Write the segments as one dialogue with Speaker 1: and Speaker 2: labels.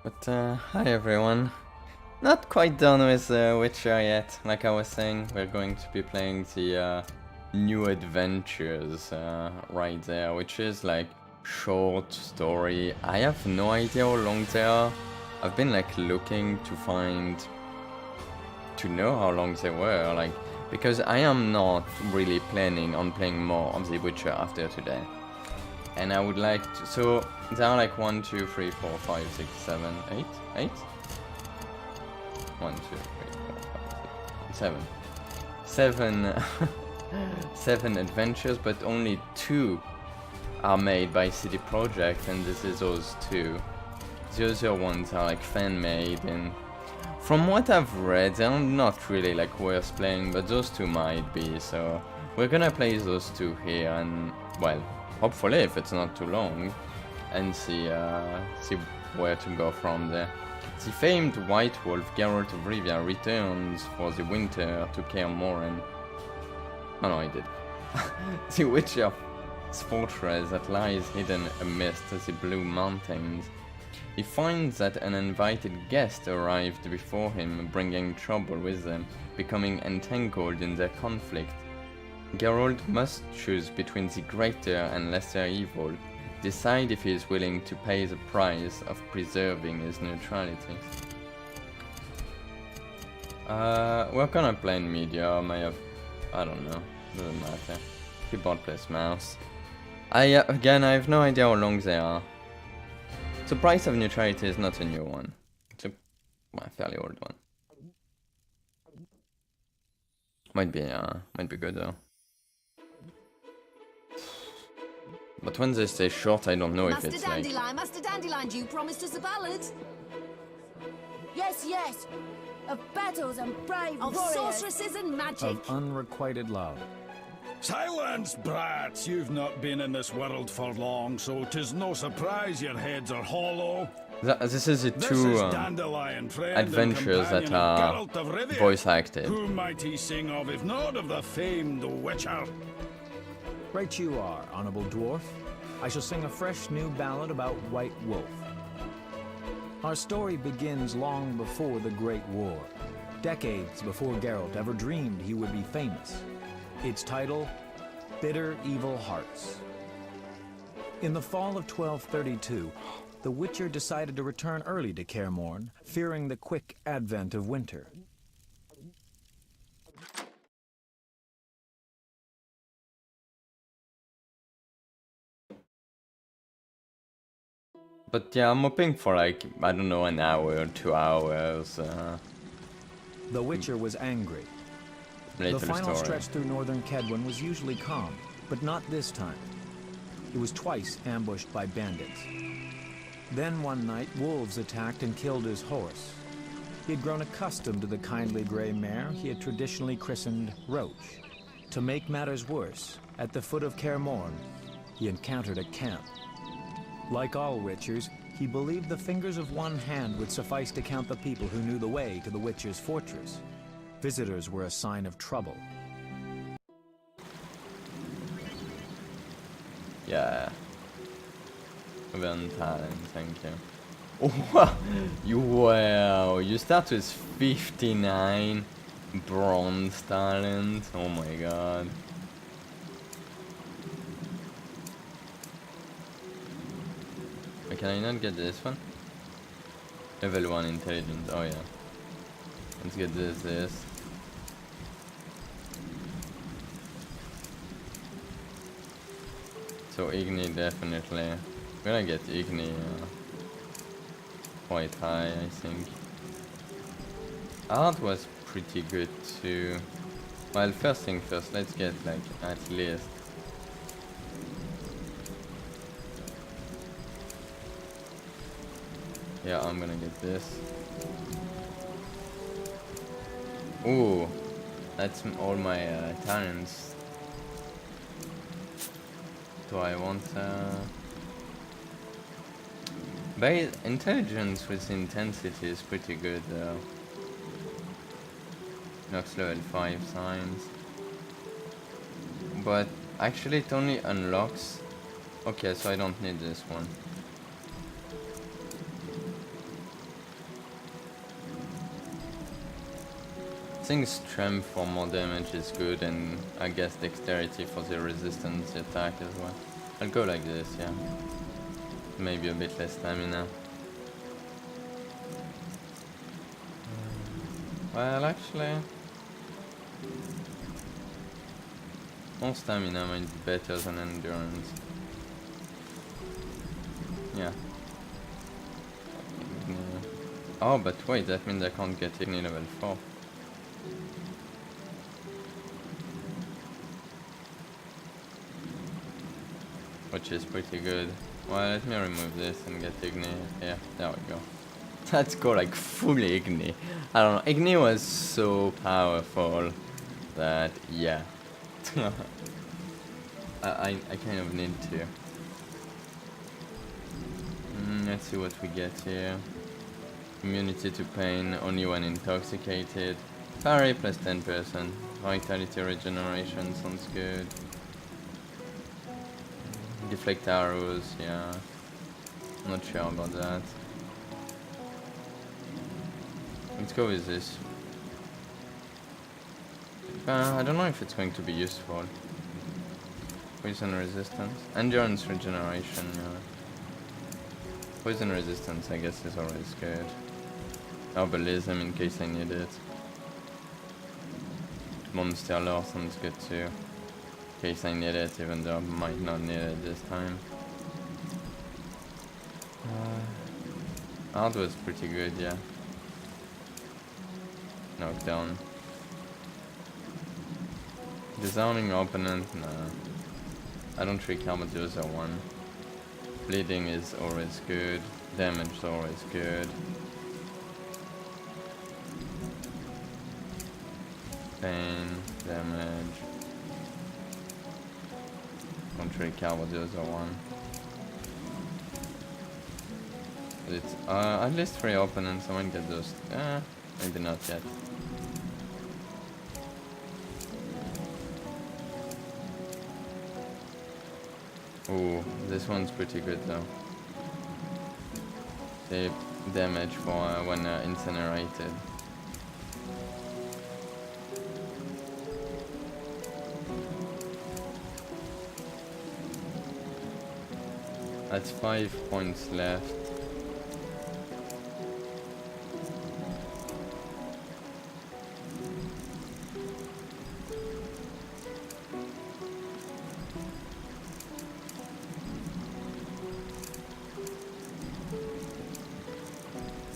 Speaker 1: But hi everyone. Not quite done with Witcher yet. Like I was saying, we're going to be playing the new adventures right there, which is like short story. I have no idea how long they are. I've been like looking to know how long they were, like, because I am not really planning on playing more of the Witcher after today. And I would like to, so there are like 1, 2, 3, 4, 5, 6, 7, 8? 8? 1, 2, 3, 4, 5, 6, 7. 7 adventures, but only 2 are made by CD Projekt, and this is those 2. The other ones are like fan-made, and from what I've read, they're not really like worth playing, but those 2 might be, so we're gonna play those 2 here, and, well, hopefully if it's not too long, and see where to go from there. The famed White Wolf, Geralt of Rivia, returns for the winter to Kaer Morhen. Oh no, I did. The Witcher's fortress that lies hidden amidst the Blue Mountains. He finds that an uninvited guest arrived before him, bringing trouble with them, becoming entangled in their conflict. Geralt must choose between the greater and lesser evil, decide if he is willing to pay the price of preserving his neutrality. We're gonna play in medium. I don't know, doesn't matter. Keyboard plus mouse. Again, I have no idea how long they are. The price of neutrality is not a new one. It's a fairly old one. Might be good though. But when they say short, I don't know if it's like...
Speaker 2: Master Dandelion, you promised us a ballad.
Speaker 3: Yes, yes. Of battles and brave
Speaker 2: Of
Speaker 3: warriors.
Speaker 2: sorceresses and magic.
Speaker 4: Of unrequited love.
Speaker 5: Silence, brats! You've not been in this world for long, so 'tis no surprise your heads are hollow.
Speaker 1: This is the 2
Speaker 5: Dandelion, friend
Speaker 1: adventures that
Speaker 5: and
Speaker 1: are
Speaker 5: Geralt of Rivia.
Speaker 1: voice acted.
Speaker 5: Who might he sing of if not of the famed Witcher?
Speaker 4: Right you are, honorable dwarf. I shall sing a fresh new ballad about White Wolf. Our story begins long before the Great War, decades before Geralt ever dreamed he would be famous. Its title, Bitter Evil Hearts. In the fall of 1232, the Witcher decided to return early to Kaer Morhen, fearing the quick advent of winter.
Speaker 1: But yeah, I'm hoping for like, I don't know, an hour or 2 hours.
Speaker 4: The Witcher was angry. The final stretch through northern Kedwen was usually calm, but not this time. It was twice ambushed by bandits. Then one night, wolves attacked and killed his horse. He had grown accustomed to the kindly gray mare he had traditionally christened Roach. To make matters worse, at the foot of Kaer Morhen, he encountered a camp. Like all Witchers, he believed the fingers of one hand would suffice to count the people who knew the way to the Witcher's fortress. Visitors were a sign of trouble.
Speaker 1: Yeah. Well, talent, thank you. Oh, wow, you start with 59 bronze talent. Oh my god. Can I not get this one? Level 1 intelligence, oh yeah. Let's get this. So Igni definitely. I'm gonna get Igni quite high, I think. Art was pretty good too. Well, first thing first, let's get like at least. Yeah, I'm gonna get this. Ooh, that's all my talents. Do I want base intelligence with intensity is pretty good though. Knocks level 5 signs. But actually it only unlocks. Okay, so I don't need this one. I think strength for more damage is good, and I guess dexterity for the resistance attack as well. I'll go like this, yeah. Maybe a bit less stamina. Well, actually, more stamina might be better than endurance. Yeah. Oh, but wait, that means I can't get Igni level 4. Which is pretty good. Well, let me remove this and get Igni. Yeah, there we go. Let's go like full Igni. I don't know, Igni was so powerful that, yeah. I kind of need to. Let's see what we get here. Immunity to pain, only when intoxicated. Parry plus 10%. Vitality regeneration sounds good. Deflect arrows, yeah. Not sure about that. Let's go with this. I don't know if it's going to be useful. Poison resistance. Endurance regeneration, yeah. Poison resistance, I guess, is always good. Herbalism in case I need it. Monster lore sounds good too. In case I need it, even though I might not need it this time. Art was pretty good, yeah. Knockdown. Disarming opponent, nah. I don't really care about the other one. Bleeding is always good. Damage is always good. Pain, damage. Don't really care about the other one. But it's at least 3 opponents. I might get those. Maybe not yet. Ooh, this one's pretty good though. Save damage for when incinerated. That's 5 points left.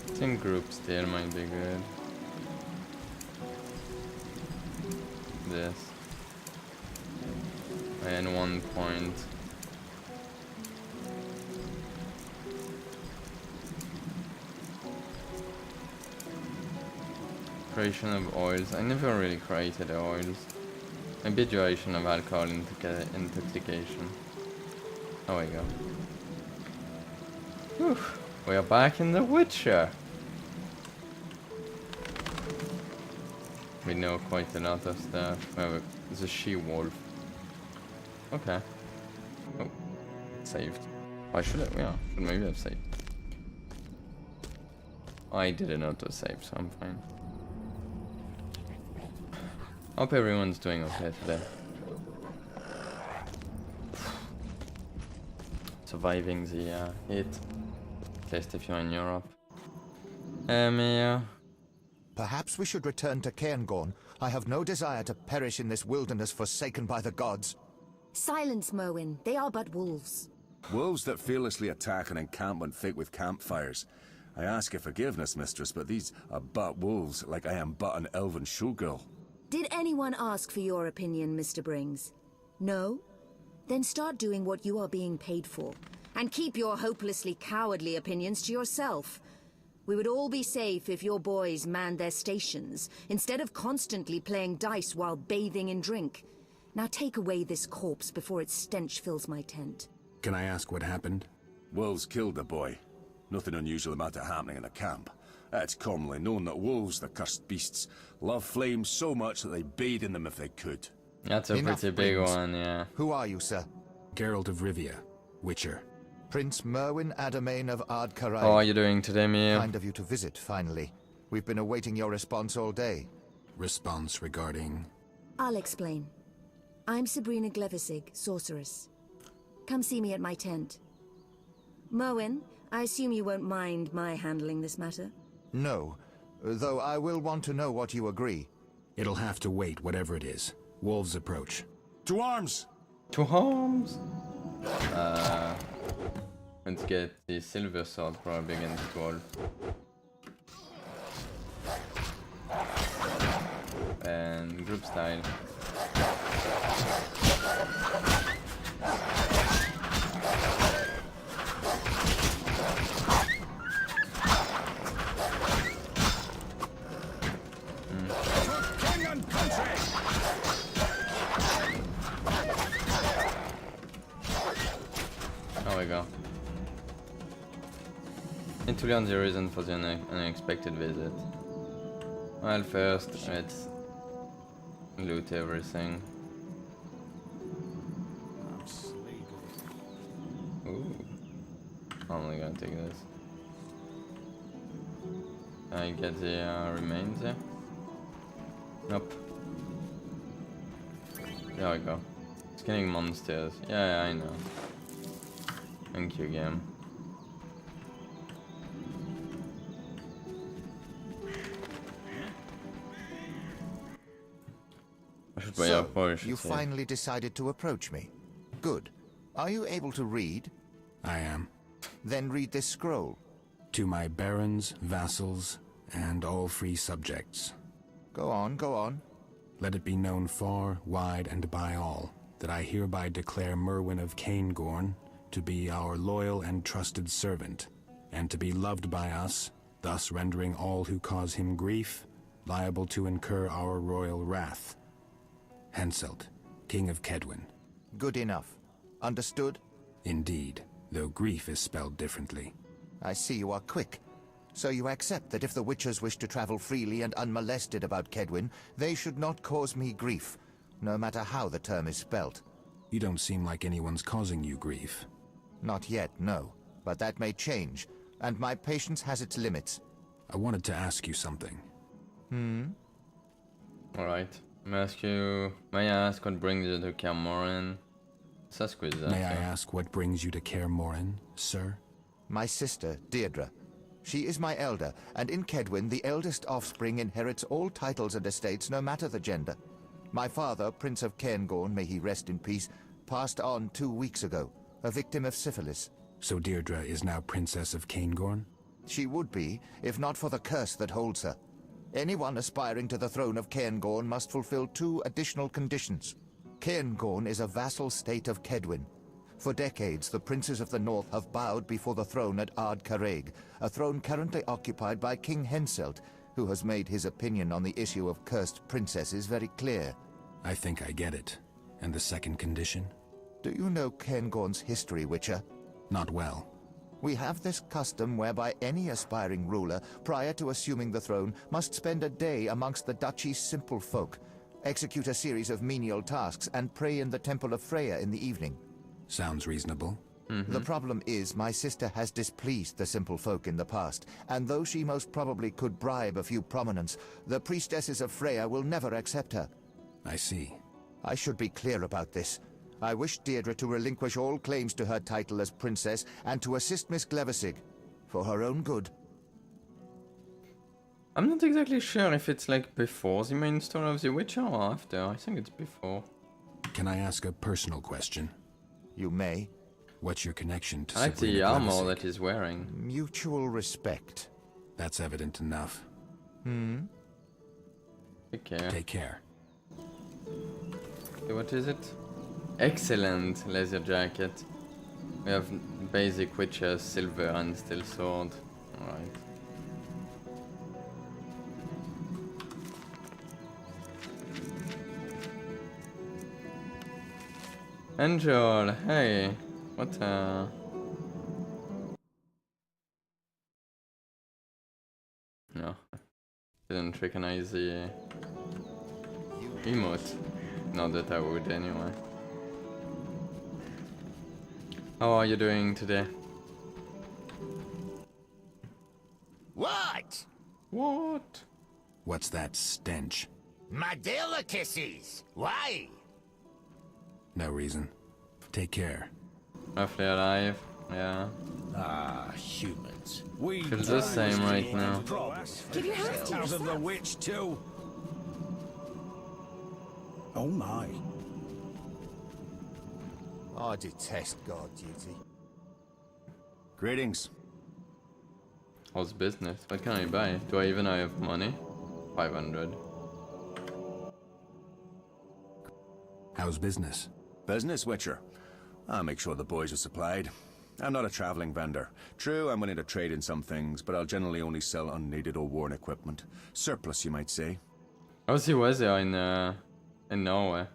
Speaker 1: I think group still might be good. This. And 1 point. Creation of oils. I never really created oils. Maybe duration of alcohol intoxication. Oh, we go. Whew. We are back in The Witcher. We know quite a lot of stuff. We have the she-wolf. Okay. Oh, saved. Why should I? Yeah, should maybe have saved. I didn't auto-save, so I'm fine. Hope everyone's doing okay today. Surviving the hit. At least if you're in Europe. Yeah.
Speaker 6: Perhaps we should return to Cairngorm. I have no desire to perish in this wilderness forsaken by the gods.
Speaker 3: Silence, Merwin. They are but wolves.
Speaker 7: Wolves that fearlessly attack an encampment filled with campfires. I ask your forgiveness, mistress, but these are but wolves, like I am but an elven showgirl.
Speaker 3: Did anyone ask for your opinion, Mr. Brings? No? Then start doing what you are being paid for. And keep your hopelessly cowardly opinions to yourself. We would all be safe if your boys manned their stations, instead of constantly playing dice while bathing in drink. Now take away this corpse before its stench fills my tent.
Speaker 8: Can I ask what happened?
Speaker 7: Wolves killed the boy. Nothing unusual about it happening in the camp. It's commonly known that wolves, the cursed beasts, love flames so much that they bathe in them if they could.
Speaker 1: That's a pretty big one, yeah.
Speaker 6: Who are you, sir?
Speaker 8: Geralt of Rivia, Witcher.
Speaker 6: Prince Merwin Adamain of Ardcarai.
Speaker 1: How are you doing today, Mia?
Speaker 6: Kind of you to visit, finally. We've been awaiting your response all day.
Speaker 8: response regarding...
Speaker 3: I'll explain. I'm Sabrina Glevisig, sorceress. Come see me at my tent. Merwin, I assume you won't mind my handling this matter?
Speaker 6: No, though I will want to know what you agree.
Speaker 8: It'll have to wait, whatever it is. Wolves approach.
Speaker 7: To arms!
Speaker 1: To arms! Let's get the silver sword probably against wolf. And group style.
Speaker 5: King and country!
Speaker 1: There we go. Need to learn the reason for the unexpected visit. Well, first, let's loot everything. Ooh. I'm only gonna take this. I get the remains there? Nope. There we go. Scanning monsters. Yeah, I know. Thank you, game.
Speaker 6: So, you finally decided to approach me. Good. Are you able to read?
Speaker 8: I am.
Speaker 6: Then read this scroll.
Speaker 8: To my barons, vassals, and all free subjects.
Speaker 6: Go on, go on.
Speaker 8: Let it be known far, wide, and by all, that I hereby declare Merwin of Caingorn to be our loyal and trusted servant, and to be loved by us, thus rendering all who cause him grief liable to incur our royal wrath. Henselt, King of Kedwin.
Speaker 6: Good enough. Understood?
Speaker 8: Indeed, though grief is spelled differently.
Speaker 6: I see you are quick. So you accept that if the Witchers wish to travel freely and unmolested about Kedwin, they should not cause me grief, no matter how the term is spelt.
Speaker 8: You don't seem like anyone's causing you grief.
Speaker 6: Not yet, no. But that may change, and my patience has its limits.
Speaker 8: I wanted to ask you something.
Speaker 1: Alright. May I ask what brings you to Kaer Morhen?
Speaker 8: May I ask what brings you to Kaer Morhen, sir?
Speaker 6: My sister, Deirdre. She is my elder, and in Kedwin, the eldest offspring inherits all titles and estates, no matter the gender. My father, Prince of Cairngorn, may he rest in peace, passed on 2 weeks ago, a victim of syphilis.
Speaker 8: So Deirdre is now Princess of Caingorn?
Speaker 6: She would be, if not for the curse that holds her. Anyone aspiring to the throne of Cairngorn must fulfill 2 additional conditions. Cairngorn is a vassal state of Kedwin. For decades, the princes of the north have bowed before the throne at Ard Carreg, a throne currently occupied by King Henselt, who has made his opinion on the issue of cursed princesses very clear.
Speaker 8: I think I get it. And the second condition?
Speaker 6: Do you know Cairngorn's history, Witcher?
Speaker 8: Not well.
Speaker 6: We have this custom whereby any aspiring ruler, prior to assuming the throne, must spend a day amongst the duchy's simple folk, execute a series of menial tasks, and pray in the Temple of Freya in the evening.
Speaker 8: Sounds reasonable.
Speaker 6: The problem is my sister has displeased the simple folk in the past, and though she most probably could bribe a few prominents, the priestesses of Freya will never accept her.
Speaker 8: I see.
Speaker 6: I should be clear about this. I wish Deirdre to relinquish all claims to her title as princess and to assist Miss Glevisig, for her own good.
Speaker 1: I'm not exactly sure if it's like before the main story of The Witcher or after. I think it's before.
Speaker 8: Can I ask a personal question?
Speaker 6: You may.
Speaker 8: What's your connection to
Speaker 1: I like the
Speaker 8: Sabrina
Speaker 1: armor
Speaker 8: Glevisig?
Speaker 1: that he's wearing.
Speaker 6: Mutual respect.
Speaker 8: That's evident enough.
Speaker 1: Take care.
Speaker 8: Take care.
Speaker 1: Okay, what is it? Excellent laser jacket. We have basic Witcher, silver and steel sword. Alright. Angel, hey. What No. Didn't recognize the emote. Not that I would anyway. How are you doing today?
Speaker 6: What?
Speaker 1: What?
Speaker 8: What's that stench?
Speaker 6: My delicacies! Why?
Speaker 8: No reason. Take care.
Speaker 1: Roughly alive. Yeah.
Speaker 5: Ah, humans. We
Speaker 1: Feels the same right now.
Speaker 2: Give your hands to
Speaker 5: Out of the
Speaker 2: yourself.
Speaker 5: witch too. Oh my.
Speaker 6: I detest guard duty.
Speaker 7: Greetings.
Speaker 1: How's business? What can I buy? Do I even have money? 500.
Speaker 8: How's business?
Speaker 7: Business, Witcher. I'll make sure the boys are supplied. I'm not a traveling vendor. True, I'm willing to trade in some things, but I'll generally only sell unneeded or worn equipment. Surplus, you might say.
Speaker 1: How's he was there in Norway?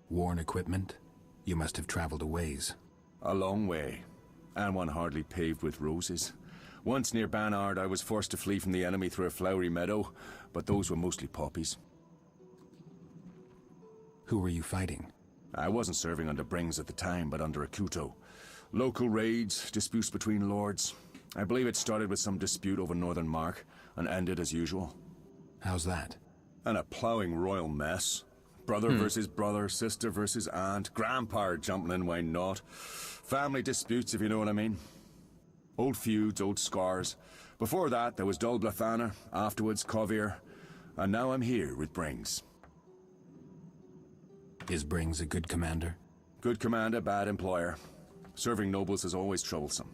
Speaker 8: Worn equipment? You must have traveled a ways.
Speaker 7: A long way, and one hardly paved with roses. Once near Banard, I was forced to flee from the enemy through a flowery meadow, but those were mostly poppies.
Speaker 8: Who were you fighting?
Speaker 7: I wasn't serving under Brings at the time, but under Akuto. Local raids, disputes between lords. I believe it started with some dispute over Northern Mark, and ended as usual.
Speaker 8: How's that?
Speaker 7: And a ploughing royal mess. Brother versus brother, sister versus aunt, grandpa jumping in, why not? Family disputes, if you know what I mean. Old feuds, old scars. Before that, there was Dol Blathanna, afterwards Kovir, and now I'm here with Brings.
Speaker 8: Is Brings a good commander?
Speaker 7: Good commander, bad employer. Serving nobles is always troublesome.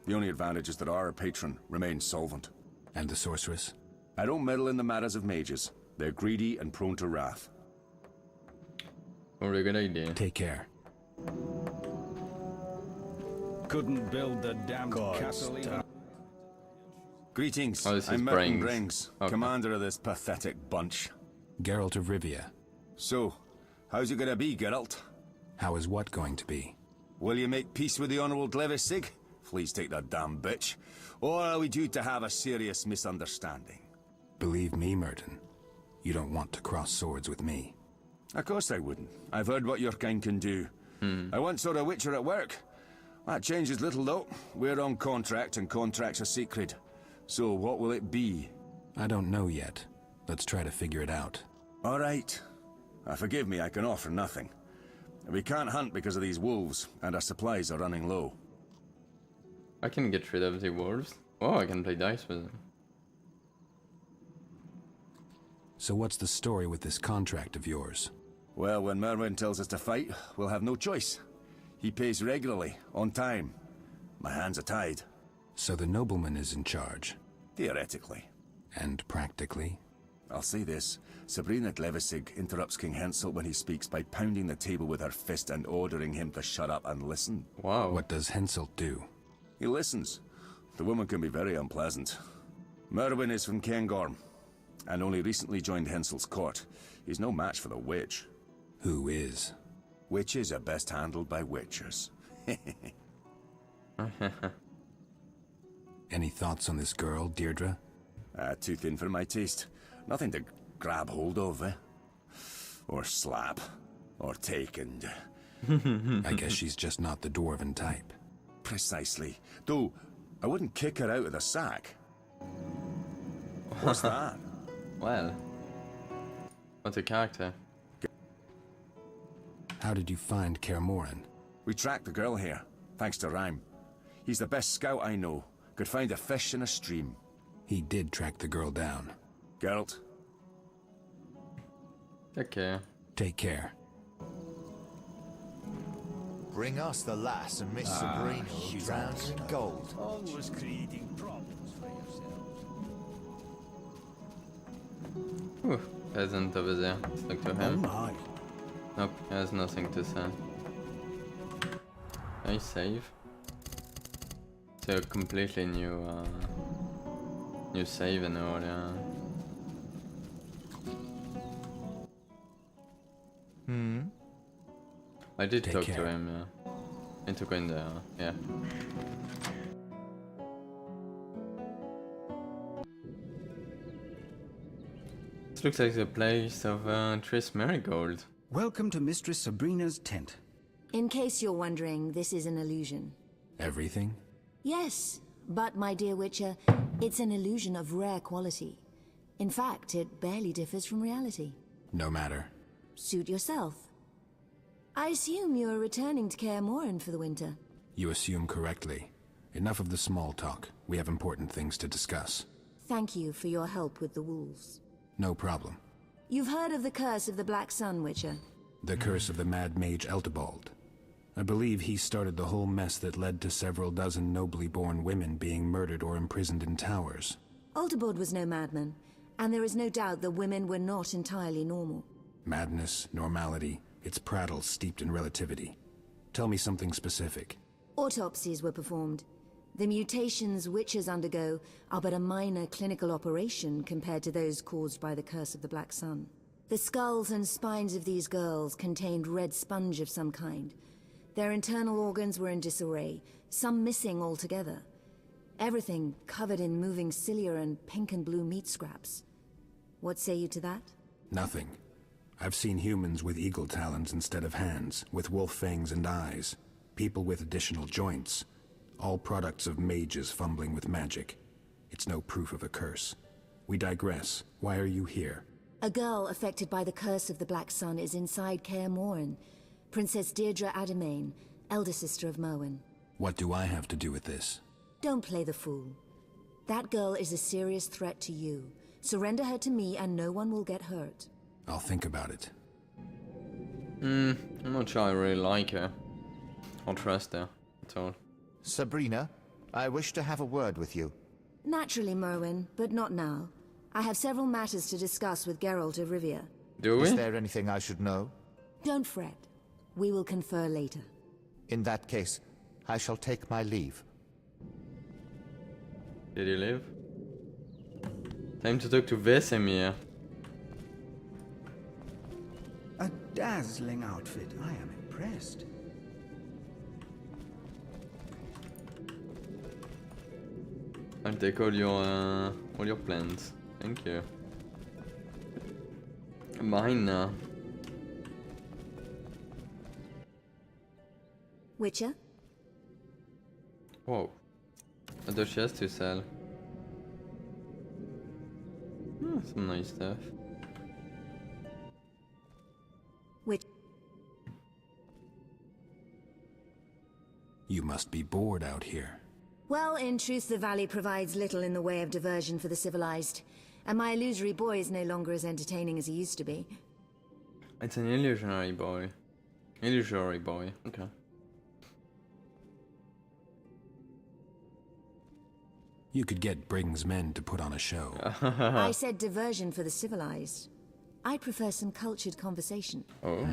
Speaker 7: The only advantage is that our patron remains solvent.
Speaker 8: And the sorceress?
Speaker 7: I don't meddle in the matters of mages. They're greedy and prone to wrath.
Speaker 1: Probably a good idea.
Speaker 8: Take care.
Speaker 5: Couldn't build the damned castle either.
Speaker 7: Greetings,
Speaker 1: Oh, this is
Speaker 7: I'm Merton
Speaker 1: Brings.
Speaker 7: Brings,
Speaker 1: Okay.
Speaker 7: commander of this pathetic bunch.
Speaker 8: Geralt of Rivia.
Speaker 7: So, how's it gonna be, Geralt?
Speaker 8: How is what going to be?
Speaker 7: Will you make peace with the Honourable Glevisig? Please take that damn bitch. Or are we due to have a serious misunderstanding?
Speaker 8: Believe me, Merton, you don't want to cross swords with me.
Speaker 7: Of course I wouldn't. I've heard what your kind can do. I once saw a witcher at work. That changes little though. We're on contract and contracts are sacred. So what will it be?
Speaker 8: I don't know yet. Let's try to figure it out.
Speaker 7: All right. Forgive me, I can offer nothing. We can't hunt because of these wolves, and our supplies are running low.
Speaker 1: I can get rid of the wolves. Oh, I can play dice with them.
Speaker 8: So what's the story with this contract of yours?
Speaker 7: Well, when Merwin tells us to fight, we'll have no choice. He pays regularly, on time. My hands are tied.
Speaker 8: So the nobleman is in charge.
Speaker 7: Theoretically.
Speaker 8: And practically?
Speaker 7: I'll say this. Sabrina Glevisig interrupts King Hensel when he speaks by pounding the table with her fist and ordering him to shut up and listen.
Speaker 1: Wow.
Speaker 8: What does Hensel do?
Speaker 7: He listens. The woman can be very unpleasant. Merwin is from Cairngorm, and only recently joined Hensel's court. He's no match for the witch.
Speaker 8: Who is?
Speaker 7: Witches are best handled by witchers.
Speaker 8: Any thoughts on this girl, Deirdre?
Speaker 7: Too thin for my taste. Nothing to grab hold of, eh? Or slap. Or take and...
Speaker 8: I guess she's just not the dwarven type.
Speaker 7: Precisely. Though, I wouldn't kick her out of the sack. What's that?
Speaker 1: Well. What's a character?
Speaker 8: How did you find Kaer Morhen?
Speaker 7: We tracked the girl here, thanks to Rhyme. He's the best scout I know. Could find a fish in a stream.
Speaker 8: He did track the girl down.
Speaker 7: Geralt?
Speaker 1: Okay.
Speaker 8: Take care.
Speaker 6: Bring us the lass and Miss Sabrina who drowns in gold.
Speaker 5: Always creating problems for yourselves.
Speaker 1: Peasant over there. Let's look to
Speaker 5: Oh
Speaker 1: him.
Speaker 5: my.
Speaker 1: Nope, he has nothing to say. Nice save. It's a completely new save and all, yeah. I did
Speaker 8: Take
Speaker 1: talk
Speaker 8: care.
Speaker 1: to him, yeah. He took in there, yeah. This looks like the place of Triss Marigold.
Speaker 9: Welcome to Mistress Sabrina's tent.
Speaker 3: In case you're wondering, this is an illusion.
Speaker 8: Everything?
Speaker 3: Yes, but my dear Witcher, it's an illusion of rare quality. In fact, it barely differs from reality.
Speaker 8: No matter.
Speaker 3: Suit yourself. I assume you're returning to Kaer Morhen for the winter.
Speaker 8: You assume correctly. Enough of the small talk. We have important things to discuss.
Speaker 3: Thank you for your help with the wolves.
Speaker 8: No problem.
Speaker 3: You've heard of the curse of the Black Sun, Witcher?
Speaker 8: The curse of the Mad Mage Eltibald. I believe he started the whole mess that led to several dozen nobly born women being murdered or imprisoned in towers.
Speaker 3: Eltibald was no madman, and there is no doubt that women were not entirely normal.
Speaker 8: Madness, normality, it's prattle steeped in relativity. Tell me something specific.
Speaker 3: Autopsies were performed. The mutations witches undergo are but a minor clinical operation compared to those caused by the curse of the Black Sun. The skulls and spines of these girls contained red sponge of some kind. Their internal organs were in disarray, some missing altogether. Everything covered in moving cilia and pink and blue meat scraps. What say you to that?
Speaker 8: Nothing. I've seen humans with eagle talons instead of hands, with wolf fangs and eyes. People with additional joints. All products of mages fumbling with magic. It's no proof of a curse. We digress. Why are you here?
Speaker 3: A girl affected by the curse of the Black Sun is inside Kaer Morhen. Princess Deirdre Adamain, elder sister of Merwin.
Speaker 8: What do I have to do with this?
Speaker 3: Don't play the fool. That girl is a serious threat to you. Surrender her to me and no one will get hurt.
Speaker 8: I'll think about it.
Speaker 1: I'm not sure I really like her. Or trust her at all.
Speaker 6: Sabrina, I wish to have a word with you.
Speaker 3: Naturally, Merwin, but not now. I have several matters to discuss with Geralt of Rivia.
Speaker 1: Do we?
Speaker 6: Is there anything I should know?
Speaker 3: Don't fret. We will confer later.
Speaker 6: In that case, I shall take my leave.
Speaker 1: Did he leave? Time to talk to Vesemir.
Speaker 9: A dazzling outfit. I am impressed.
Speaker 1: I'll take all your plans. Thank you. Mine now.
Speaker 3: Witcher?
Speaker 1: Whoa. What does she has to sell? Some nice stuff.
Speaker 3: Which?
Speaker 8: You must be bored out here.
Speaker 3: Well, in truth, the valley provides little in the way of diversion for the civilized, and my illusory boy is no longer as entertaining as he used to be.
Speaker 1: It's an illusionary boy. Illusory boy, okay.
Speaker 8: You could get Briggs men to put on a show.
Speaker 3: I said diversion for the civilized. I prefer some cultured conversation.
Speaker 1: Oh.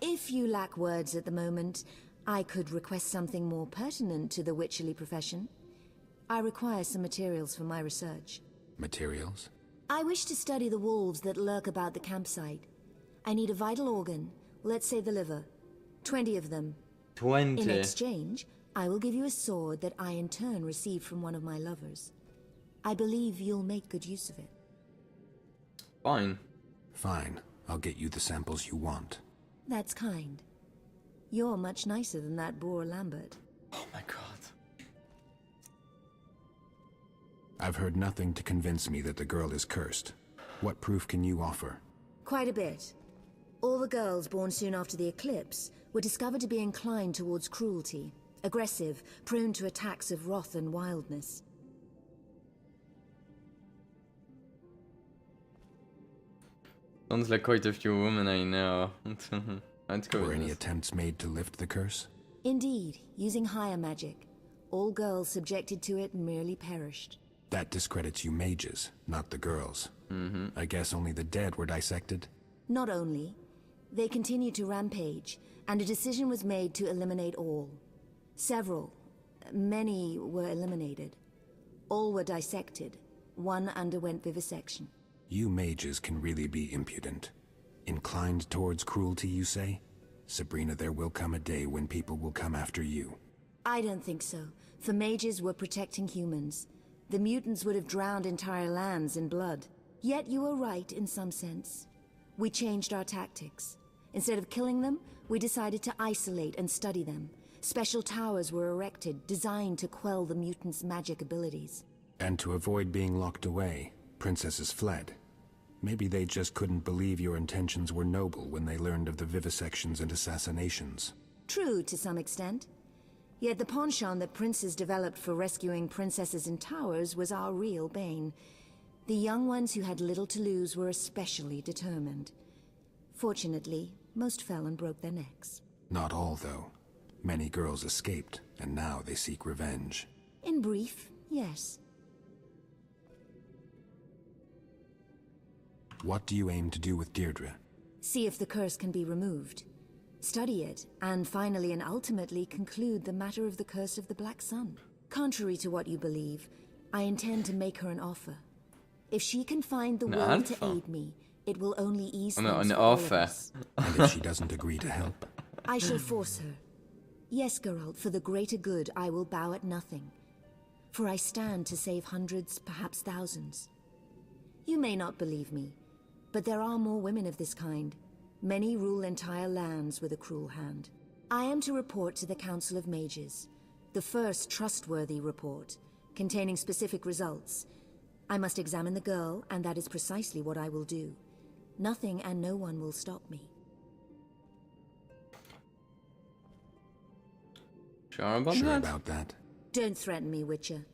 Speaker 3: If you lack words at the moment, I could request something more pertinent to the witcherly profession. I require some materials for my research.
Speaker 8: Materials?
Speaker 3: I wish to study the wolves that lurk about the campsite. I need a vital organ, let's say the liver. 20 of them.
Speaker 1: 20?
Speaker 3: In exchange, I will give you a sword that I in turn received from one of my lovers. I believe you'll make good use of it.
Speaker 1: Fine.
Speaker 8: Fine. I'll get you the samples you want.
Speaker 3: That's kind. You're much nicer than that boor Lambert.
Speaker 1: Oh my god.
Speaker 8: I've heard nothing to convince me that the girl is cursed. What proof can you offer?
Speaker 3: Quite a bit. All the girls born soon after the eclipse were discovered to be inclined towards cruelty, aggressive, prone to attacks of wrath and wildness.
Speaker 1: Sounds like quite a few women I know. Let's go.
Speaker 8: Were any attempts made to lift the curse?
Speaker 3: Indeed, using higher magic. All girls subjected to it merely perished.
Speaker 8: That discredits you mages, not the girls. I guess only the dead were dissected?
Speaker 3: Not only. They continued to rampage, and a decision was made to eliminate all. Many were eliminated. All were dissected. One underwent vivisection.
Speaker 8: You mages can really be impudent. Inclined towards cruelty, you say? Sabrina, there will come a day when people will come after you.
Speaker 3: I don't think so, for mages were protecting humans. The mutants would have drowned entire lands in blood. Yet you were right in some sense. We changed our tactics. Instead of killing them, we decided to isolate and study them. Special towers were erected, designed to quell the mutants' magic abilities.
Speaker 8: And to avoid being locked away, princesses fled. Maybe they just couldn't believe your intentions were noble when they learned of the vivisections and assassinations.
Speaker 3: True to some extent. Yet the penchant that princes developed for rescuing princesses in towers was our real bane. The young ones who had little to lose were especially determined. Fortunately, most fell and broke their necks.
Speaker 8: Not all, though. Many girls escaped, and now they seek revenge.
Speaker 3: In brief, yes.
Speaker 8: What do you aim to do with Deirdre?
Speaker 3: See if the curse can be removed. Study it, and finally and ultimately conclude the matter of the curse of the Black Sun. Contrary to what you believe, I intend to make her an offer. If she can find the will to aid me, it will only ease things
Speaker 1: an
Speaker 3: for all of
Speaker 1: offer.
Speaker 3: us.
Speaker 8: And if she doesn't agree to help?
Speaker 3: I shall force her. Yes, Geralt, for the greater good, I will bow at nothing. For I stand to save hundreds, perhaps thousands. You may not believe me, but there are more women of this kind. Many rule entire lands with a cruel hand. I am to report to the Council of Mages, the first trustworthy report, containing specific results. I must examine the girl, and that is precisely what I will do. Nothing and no one will stop me.
Speaker 1: Sure about
Speaker 8: Sure
Speaker 1: that?
Speaker 8: about that.
Speaker 3: Don't threaten me, Witcher.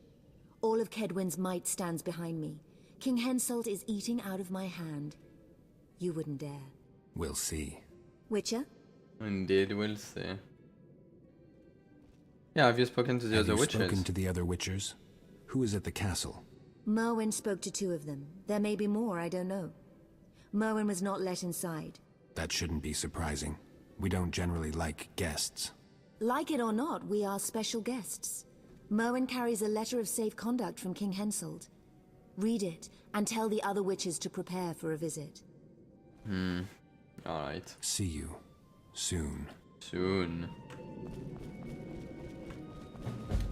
Speaker 3: All of Kedwin's might stands behind me. King Henselt is eating out of my hand. You wouldn't dare.
Speaker 8: We'll see.
Speaker 3: Witcher?
Speaker 1: Indeed, we'll see. Yeah, have you spoken to the other witches?
Speaker 8: Have you spoken to the other witchers? Who is at the castle?
Speaker 3: Merwin spoke to 2 of them. There may be more, I don't know. Merwin was not let inside.
Speaker 8: That shouldn't be surprising. We don't generally like guests.
Speaker 3: Like it or not, we are special guests. Merwin carries a letter of safe conduct from King Henselt. Read it, and tell the other witches to prepare for a visit.
Speaker 1: Alright.
Speaker 8: See you. Soon.
Speaker 1: Soon.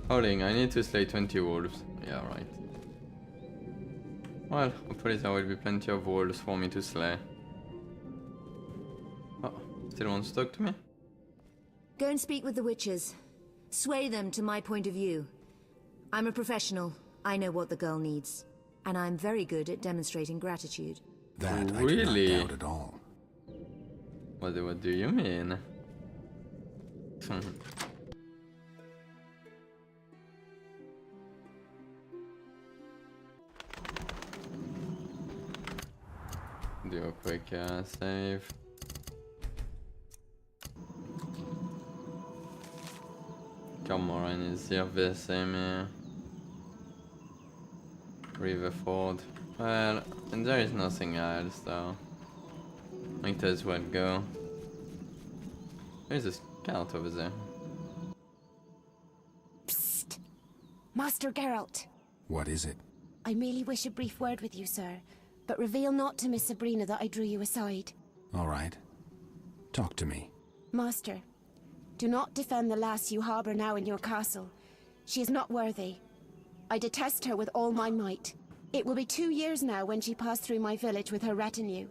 Speaker 1: Holding, I need to slay 20 wolves. Yeah, right. Well, hopefully there will be plenty of wolves for me to slay. Oh, still wants to talk to me?
Speaker 3: Go and speak with the witches. Sway them to my point of view. I'm a professional. I know what the girl needs. And I'm very good at demonstrating gratitude.
Speaker 8: That
Speaker 1: Really?
Speaker 8: I do not doubt at all.
Speaker 1: What do you mean? Do a quick save. Come on, inizia VSM. River Ford. Well, and there is nothing else though. Might as well go. There's a scout over there.
Speaker 10: Psst! Master Geralt.
Speaker 8: What is it?
Speaker 10: I merely wish a brief word with you, sir. But reveal not to Miss Sabrina that I drew you aside.
Speaker 8: All right. Talk to me.
Speaker 10: Master, do not defend the lass you harbour now in your castle. She is not worthy. I detest her with all my might. It will be 2 years now when she passed through my village with her retinue.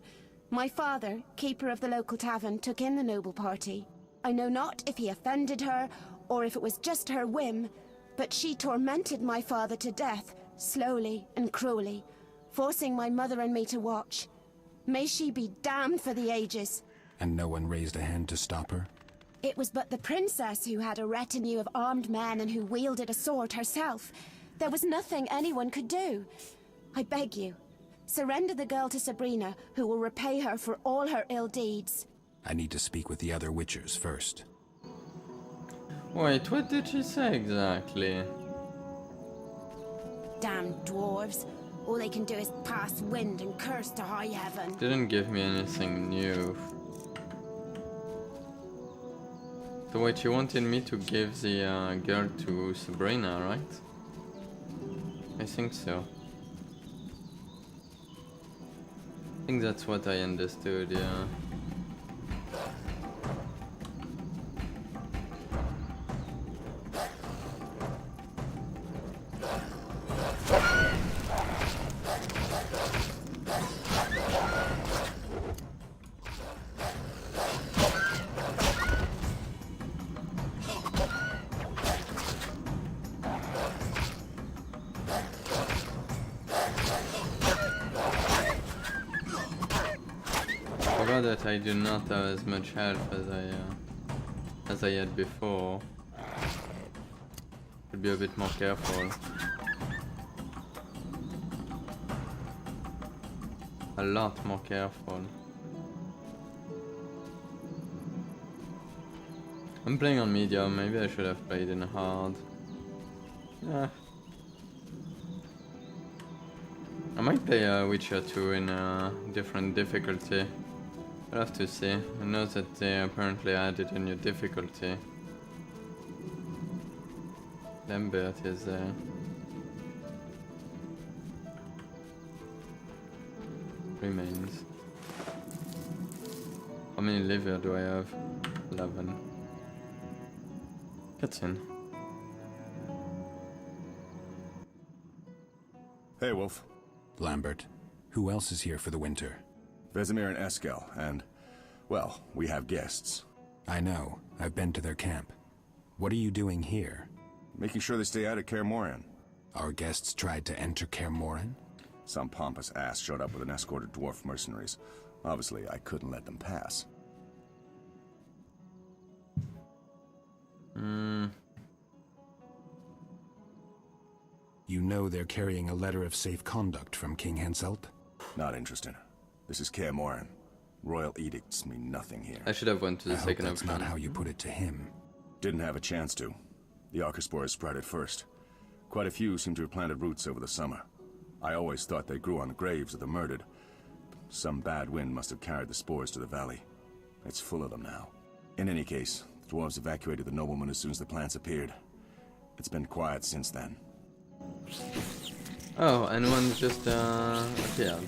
Speaker 10: My father, keeper of the local tavern, took in the noble party. I know not if he offended her, or if it was just her whim, but she tormented my father to death, slowly and cruelly, forcing my mother and me to watch. May she be damned for the ages.
Speaker 8: And no one raised a hand to stop her?
Speaker 10: It was but the princess who had a retinue of armed men and who wielded a sword herself. There was nothing anyone could do. I beg you, surrender the girl to Sabrina, who will repay her for all her ill deeds.
Speaker 8: I need to speak with the other witchers first.
Speaker 1: Wait, what did she say exactly?
Speaker 10: Damn dwarves. All they can do is pass wind and curse to high heaven.
Speaker 1: Didn't give me anything new. So wait, you wanted me to give the girl to Sabrina, right? I think so. I think that's what I understood, yeah. sure that I do not have as much health as I had before. Should be a bit more careful. A lot more careful. I'm playing on medium, maybe I should have played in hard. Yeah. I might play Witcher 2 in a different difficulty. I'll have to see. I know that they apparently added a new difficulty. Lambert is there. Remains. How many liver do I have? 11. Cutscene.
Speaker 7: Hey, Wolf.
Speaker 8: Lambert, who else is here for the winter?
Speaker 7: Vesemir and Eskel, and, well, we have guests.
Speaker 8: I know. I've been to their camp. What are you doing here?
Speaker 7: Making sure they stay out of Kaer Morhen.
Speaker 8: Our guests tried to enter Kaer Morhen?
Speaker 7: Some pompous ass showed up with an escort of dwarf mercenaries. Obviously, I couldn't let them pass.
Speaker 8: You know they're carrying a letter of safe conduct from King Henselt?
Speaker 7: Not interested. This is Kaer Morhen. Royal edicts mean nothing here.
Speaker 1: I should have went to the second
Speaker 8: option. That's not how you put it to him.
Speaker 7: Didn't have a chance to. The Arcaspores sprouted first. Quite a few seem to have planted roots over the summer. I always thought they grew on the graves of the murdered. Some bad wind must have carried the spores to the valley. It's full of them now. In any case, the dwarves evacuated the noblemen as soon as the plants appeared. It's been quiet since then.
Speaker 1: Oh, and one just appeared.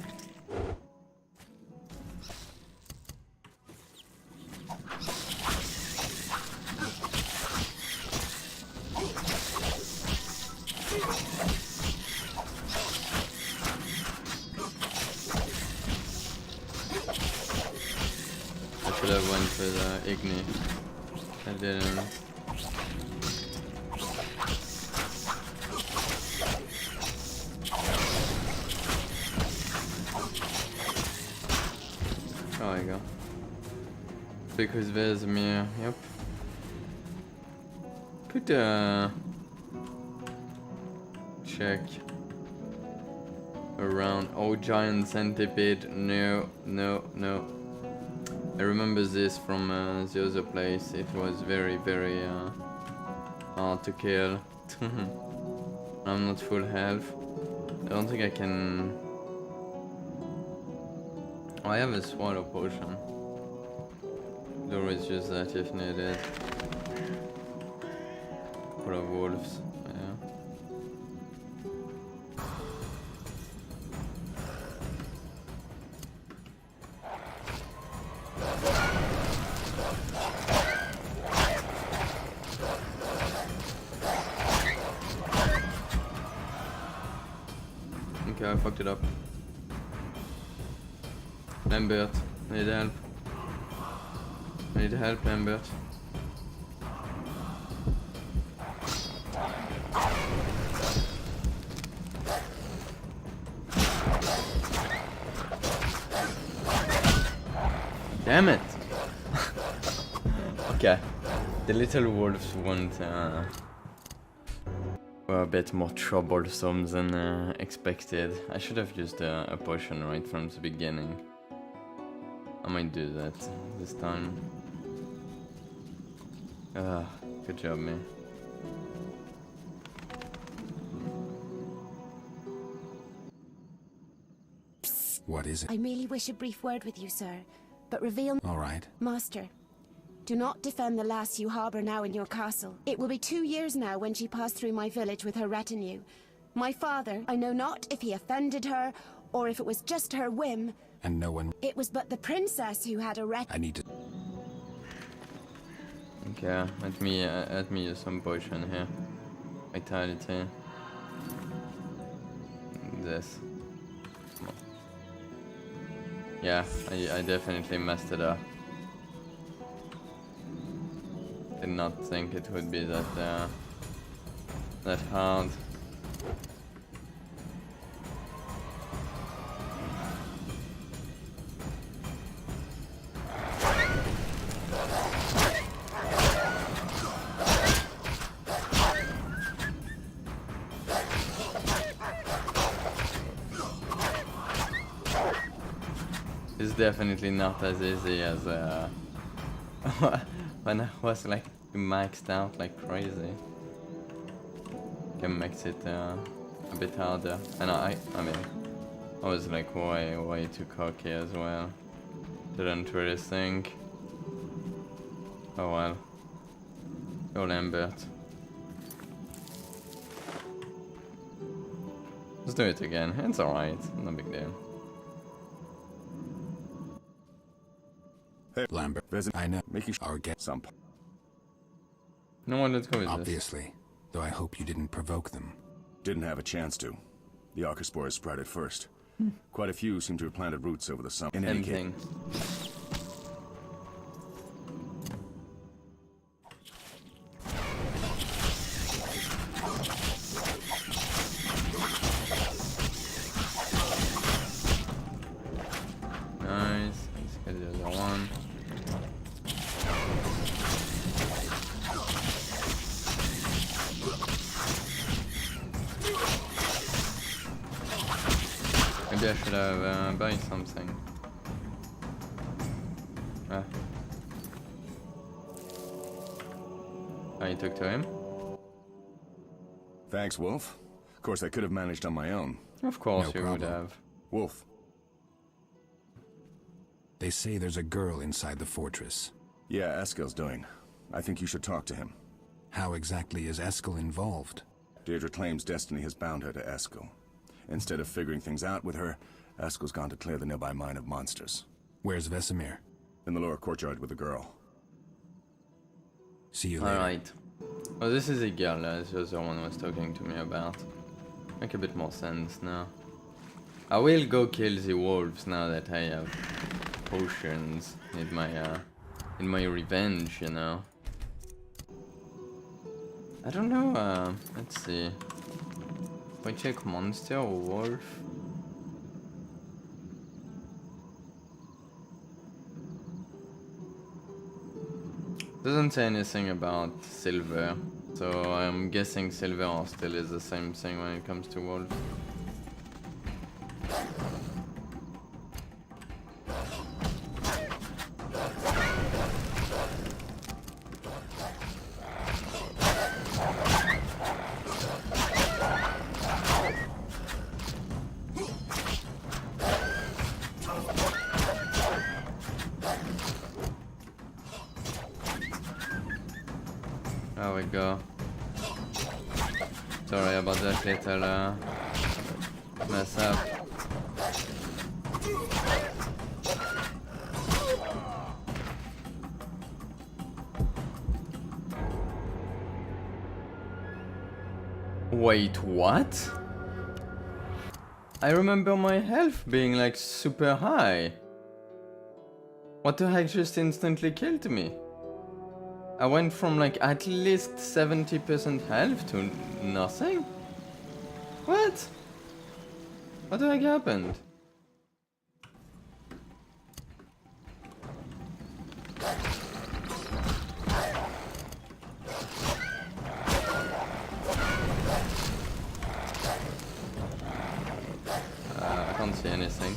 Speaker 1: I should have went with Igni. I didn't. Oh, there you go. Because Vesemir, yep. Could check around. Oh, giant centipede. No, no, no. I remember this from the other place. It was very, very hard to kill. I'm not full health. I don't think I can. Oh, I have a swallow potion. Could always use that if needed. For the wolves, yeah. Okay, I fucked it up. Lambert, I need help. I need help, Lambert. Damn it! Okay, the little wolves were a bit more troublesome than expected. I should have used a potion right from the beginning. I might do that this time. Good job, me.
Speaker 8: What is it?
Speaker 10: I merely wish a brief word with you, sir. But reveal...
Speaker 8: All right.
Speaker 10: Master, do not defend the lass you harbour now in your castle. It will be 2 years now when she passed through my village with her retinue. My father, I know not if he offended her, or if it was just her whim.
Speaker 8: And no one...
Speaker 10: It was but the princess who had a
Speaker 8: I need to...
Speaker 1: Okay, let me use some potion here. Vitality. This. Yeah, I definitely messed it up. Did not think it would be that that hard. It's definitely not as easy as when I was like maxed out like crazy. Can makes it a bit harder, and I mean, I was like way too cocky as well. Didn't really think. Oh well. Go Lambert. Let's do it again. It's alright. No big deal.
Speaker 8: Hey, Lambert, visit. I know. Making sure our get some.
Speaker 1: No one, let's go with
Speaker 8: Obviously,
Speaker 1: this.
Speaker 8: though I hope you didn't provoke them.
Speaker 7: Didn't have a chance to. The Archospores spread it first. Quite a few seem to have planted roots over the summer. In any case.
Speaker 1: Nice. Let's get the other one. Maybe I should have buy something. Ah. Oh, you took to him?
Speaker 7: Thanks, Wolf. Of course, I could have managed on my own.
Speaker 1: Of course
Speaker 8: No
Speaker 1: you
Speaker 8: problem.
Speaker 1: would have.
Speaker 7: Wolf.
Speaker 8: They say there's a girl inside the fortress.
Speaker 7: Yeah, Eskel's doing. I think you should talk to him.
Speaker 8: How exactly is Eskel involved?
Speaker 7: Deirdre claims destiny has bound her to Eskel. Instead of figuring things out with her, Eskel's gone to clear the nearby mine of monsters.
Speaker 8: Where's Vesemir?
Speaker 7: In the lower courtyard with the girl.
Speaker 8: See you later.
Speaker 1: Alright. Well, this is a girl, as the other one was talking to me about. Make a bit more sense now. I will go kill the wolves now that I have potions in my revenge, you know. I don't know, let's see. If I check monster or wolf. Doesn't say anything about silver, so I'm guessing silver still is the same thing when it comes to wolves. There we go. Sorry about that little mess up. Wait, what? I remember my health being like super high. What the heck just instantly killed me? I went from like at least 70% health to nothing? What? What the heck happened? I can't see anything.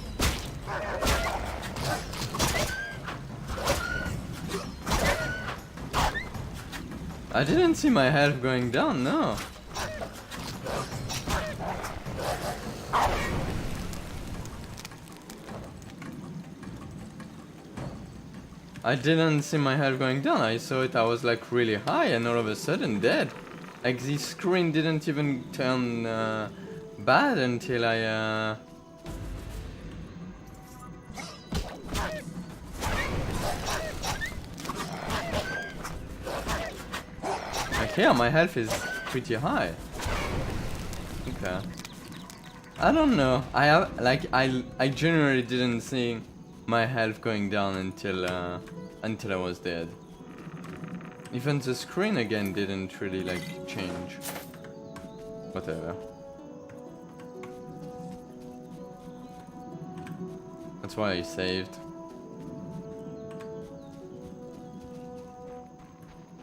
Speaker 1: I didn't see my health going down, no. I didn't see my health going down. I saw it, I was like really high and all of a sudden dead. Like the screen didn't even turn bad until I yeah, my health is pretty high. Okay. I don't know. I have like I generally didn't see my health going down until I was dead. Even the screen again didn't really like change. Whatever. That's why I saved.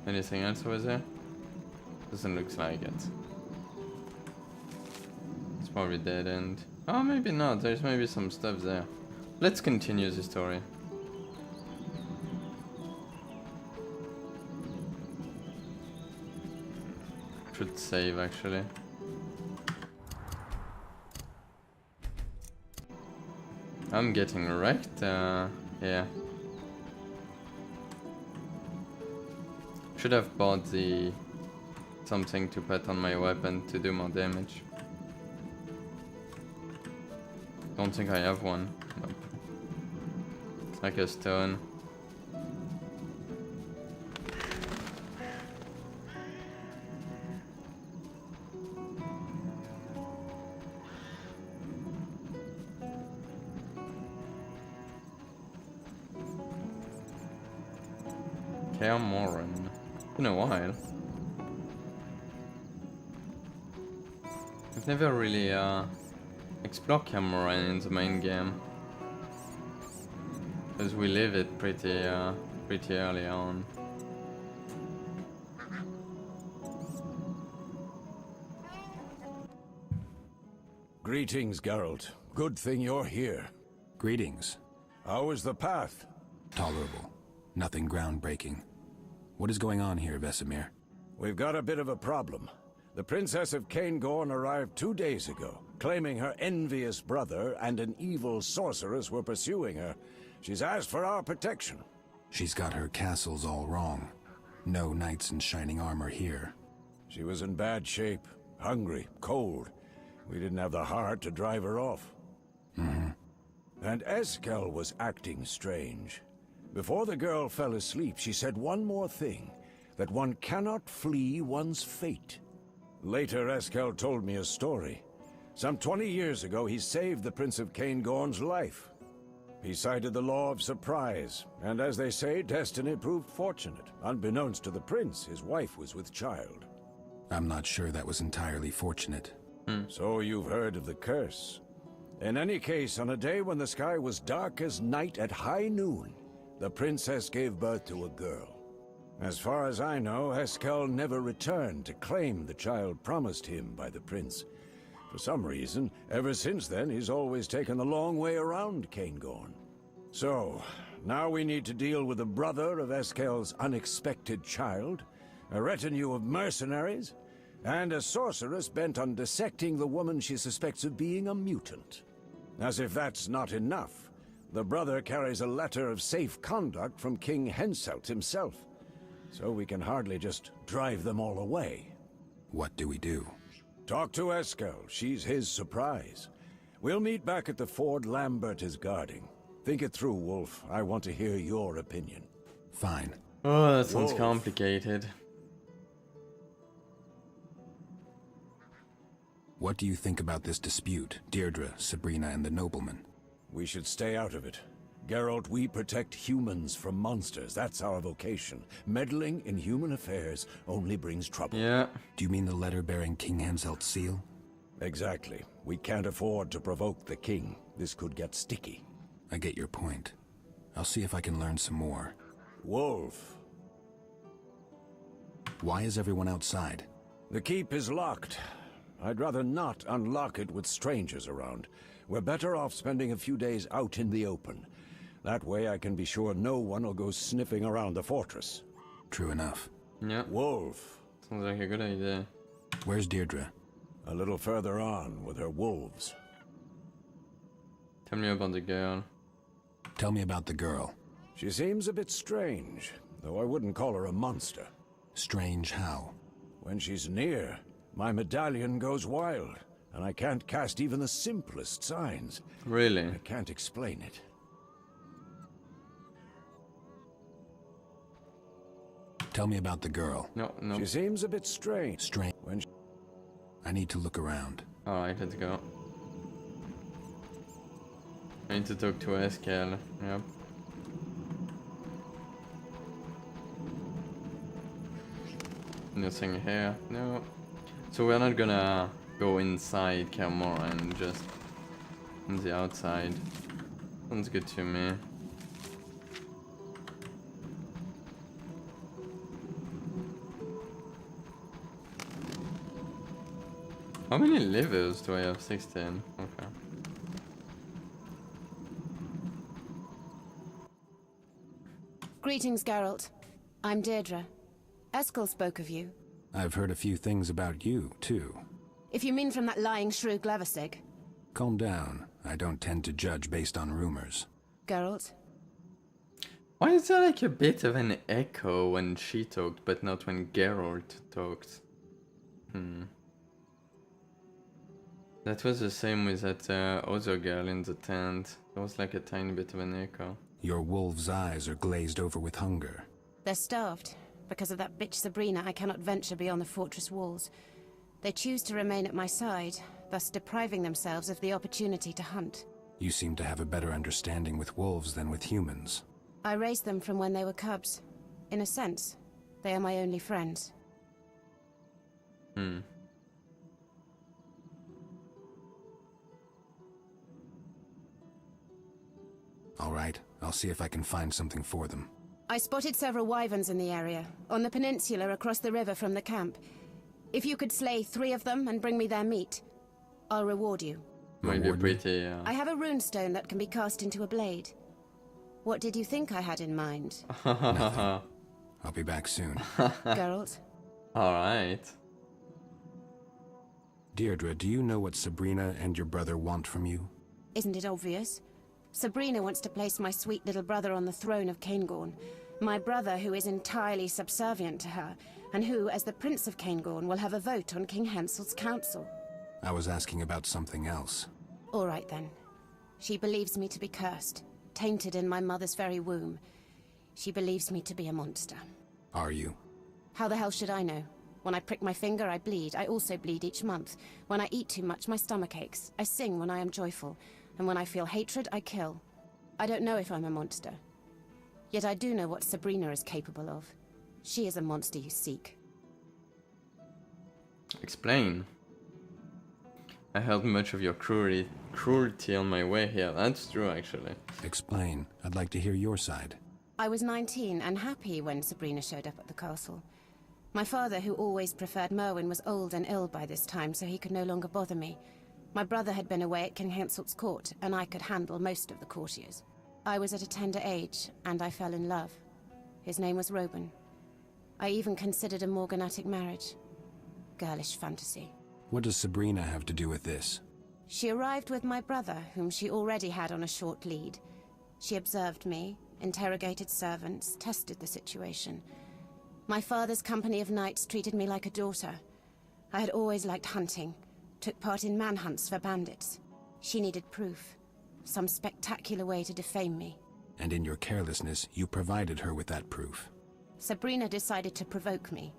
Speaker 1: Anything else over there? Doesn't look like it. It's probably dead end. Oh, maybe not. There's maybe some stuff there. Let's continue the story. Should save actually. I'm getting wrecked. Yeah. Should have bought the something to put on my weapon to do more damage. Don't think I have one. Nope. It's like a stone. Moran. Been a while. I've never really explored Cameron in the main game, because we live it pretty early on.
Speaker 11: Greetings, Geralt. Good thing you're here.
Speaker 8: Greetings.
Speaker 11: How is the path?
Speaker 8: Tolerable. Nothing groundbreaking. What is going on here, Vesemir?
Speaker 11: We've got a bit of a problem. The Princess of Cairngorm arrived 2 days ago, claiming her envious brother and an evil sorceress were pursuing her. She's asked for our protection.
Speaker 8: She's got her castles all wrong. No knights in shining armor here.
Speaker 11: She was in bad shape, hungry, cold. We didn't have the heart to drive her off.
Speaker 8: Mm-hmm.
Speaker 11: And Eskel was acting strange. Before the girl fell asleep, she said one more thing, that one cannot flee one's fate. Later, Eskel told me a story. Some 20 years ago, he saved the Prince of Cairngorm's life. He cited the law of surprise, and as they say, destiny proved fortunate. Unbeknownst to the prince, his wife was with child.
Speaker 8: I'm not sure that was entirely fortunate.
Speaker 11: So you've heard of the curse. In any case, on a day when the sky was dark as night at high noon, the princess gave birth to a girl. As far as I know, Eskel never returned to claim the child promised him by the prince. For some reason, ever since then, he's always taken the long way around Cairngorm. So, now we need to deal with the brother of Eskel's unexpected child, a retinue of mercenaries, and a sorceress bent on dissecting the woman she suspects of being a mutant. As if that's not enough, the brother carries a letter of safe conduct from King Henselt himself. So we can hardly just drive them all away.
Speaker 8: What do we do?
Speaker 11: Talk to Eskel. She's his surprise. We'll meet back at the ford Lambert is guarding. Think it through, Wolf. I want to hear your opinion.
Speaker 8: Fine.
Speaker 1: Oh, that sounds
Speaker 11: Wolf.
Speaker 1: complicated.
Speaker 8: What do you think about this dispute, Deirdre, Sabrina, and the nobleman?
Speaker 11: We should stay out of it. Geralt, we protect humans from monsters. That's our vocation. Meddling in human affairs only brings trouble.
Speaker 1: Yeah.
Speaker 8: Do you mean the letter bearing King Henselt's seal?
Speaker 11: Exactly. We can't afford to provoke the king. This could get sticky.
Speaker 8: I get your point. I'll see if I can learn some more.
Speaker 11: Wolf.
Speaker 8: Why is everyone outside?
Speaker 11: The keep is locked. I'd rather not unlock it with strangers around. We're better off spending a few days out in the open. That way I can be sure no one will go sniffing around the fortress.
Speaker 8: True enough.
Speaker 1: Yeah.
Speaker 11: Wolf.
Speaker 1: Sounds like a good idea.
Speaker 8: Where's Deirdre?
Speaker 11: A little further on with her wolves.
Speaker 1: Tell me about the girl.
Speaker 8: Tell me about the girl.
Speaker 11: She seems a bit strange, though I wouldn't call her a monster.
Speaker 8: Strange how?
Speaker 11: When she's near, my medallion goes wild, and I can't cast even the simplest signs.
Speaker 1: Really?
Speaker 11: I can't explain it.
Speaker 8: Tell me about the girl.
Speaker 1: No.
Speaker 11: She seems a bit strange.
Speaker 8: Strange.
Speaker 11: When
Speaker 8: I need to look around.
Speaker 1: Alright, let's go. I need to talk to Eskel. Yep. Nothing here. No. So we're not gonna go inside Kermor and just on the outside. Sounds good to me. How many livers do I have? 16. Okay.
Speaker 10: Greetings, Geralt. I'm Deirdre. Eskel spoke of you.
Speaker 8: I've heard a few things about you, too.
Speaker 10: If you mean from that lying shrew Glevisig.
Speaker 8: Calm down. I don't tend to judge based on rumors.
Speaker 10: Geralt?
Speaker 1: Why is there like a bit of an echo when she talked, but not when Geralt talked? That was the same with that other girl in the tent. There was like a tiny bit of an echo.
Speaker 8: Your wolf's eyes are glazed over with hunger.
Speaker 10: They're starved. Because of that bitch Sabrina, I cannot venture beyond the fortress walls. They choose to remain at my side, thus depriving themselves of the opportunity to hunt.
Speaker 8: You seem to have a better understanding with wolves than with humans.
Speaker 10: I raised them from when they were cubs. In a sense, they are my only friends.
Speaker 8: All right, I'll see if I can find something for them.
Speaker 10: I spotted several wyverns in the area, on the peninsula across the river from the camp. If you could slay 3 of them and bring me their meat, I'll reward you.
Speaker 1: Might be pretty, yeah.
Speaker 10: I have a runestone that can be cast into a blade. What did you think I had in mind?
Speaker 8: Nothing. I'll be back soon.
Speaker 10: Geralt?
Speaker 1: Alright.
Speaker 8: Deirdre, do you know what Sabrina and your brother want from you?
Speaker 10: Isn't it obvious? Sabrina wants to place my sweet little brother on the throne of Caingorn. My brother who is entirely subservient to her, and who, as the Prince of Caingorn, will have a vote on King Hensel's council.
Speaker 8: I was asking about something else.
Speaker 10: All right then. She believes me to be cursed, tainted in my mother's very womb. She believes me to be a monster.
Speaker 8: Are you?
Speaker 10: How the hell should I know? When I prick my finger, I bleed. I also bleed each month. When I eat too much, my stomach aches. I sing when I am joyful. And when I feel hatred, I kill. I don't know if I'm a monster. Yet I do know what Sabrina is capable of. She is a monster you seek.
Speaker 1: Explain. I held much of your cruelty on my way here. That's true, actually.
Speaker 8: Explain. I'd like to hear your side.
Speaker 10: I was 19 and happy when Sabrina showed up at the castle. My father, who always preferred Merwin, was old and ill by this time, so he could no longer bother me. My brother had been away at King Henselt's court, and I could handle most of the courtiers. I was at a tender age, and I fell in love. His name was Roban. I even considered a morganatic marriage. Girlish fantasy.
Speaker 8: What does Sabrina have to do with this?
Speaker 10: She arrived with my brother, whom she already had on a short lead. She observed me, interrogated servants, tested the situation. My father's company of knights treated me like a daughter. I had always liked hunting, took part in manhunts for bandits. She needed proof, some spectacular way to defame me.
Speaker 8: And in your carelessness, you provided her with that proof.
Speaker 10: Sabrina decided to provoke me.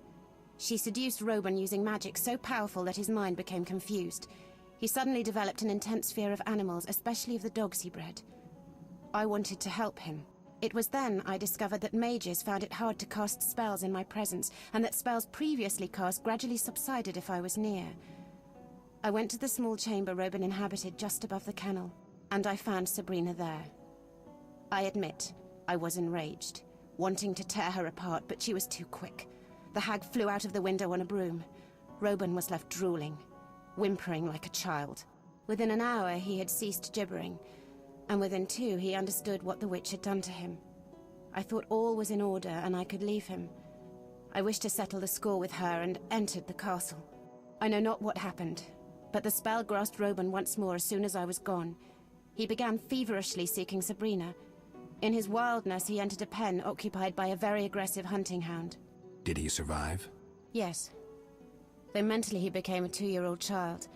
Speaker 10: She seduced Roban using magic so powerful that his mind became confused. He suddenly developed an intense fear of animals, especially of the dogs he bred. I wanted to help him. It was then I discovered that mages found it hard to cast spells in my presence, and that spells previously cast gradually subsided if I was near. I went to the small chamber Roban inhabited just above the kennel, and I found Sabrina there. I admit, I was enraged, wanting to tear her apart, but she was too quick. The hag flew out of the window on a broom. Roban was left drooling, whimpering like a child. Within an hour he had ceased gibbering, and within 2 he understood what the witch had done to him. I thought all was in order and I could leave him. I wished to settle the score with her and entered the castle. I know not what happened, but the spell grasped Roban once more as soon as I was gone. He began feverishly seeking Sabrina. In his wildness he entered a pen occupied by a very aggressive hunting hound.
Speaker 8: Did he survive?
Speaker 10: Yes. Though mentally he became a 2-year-old child,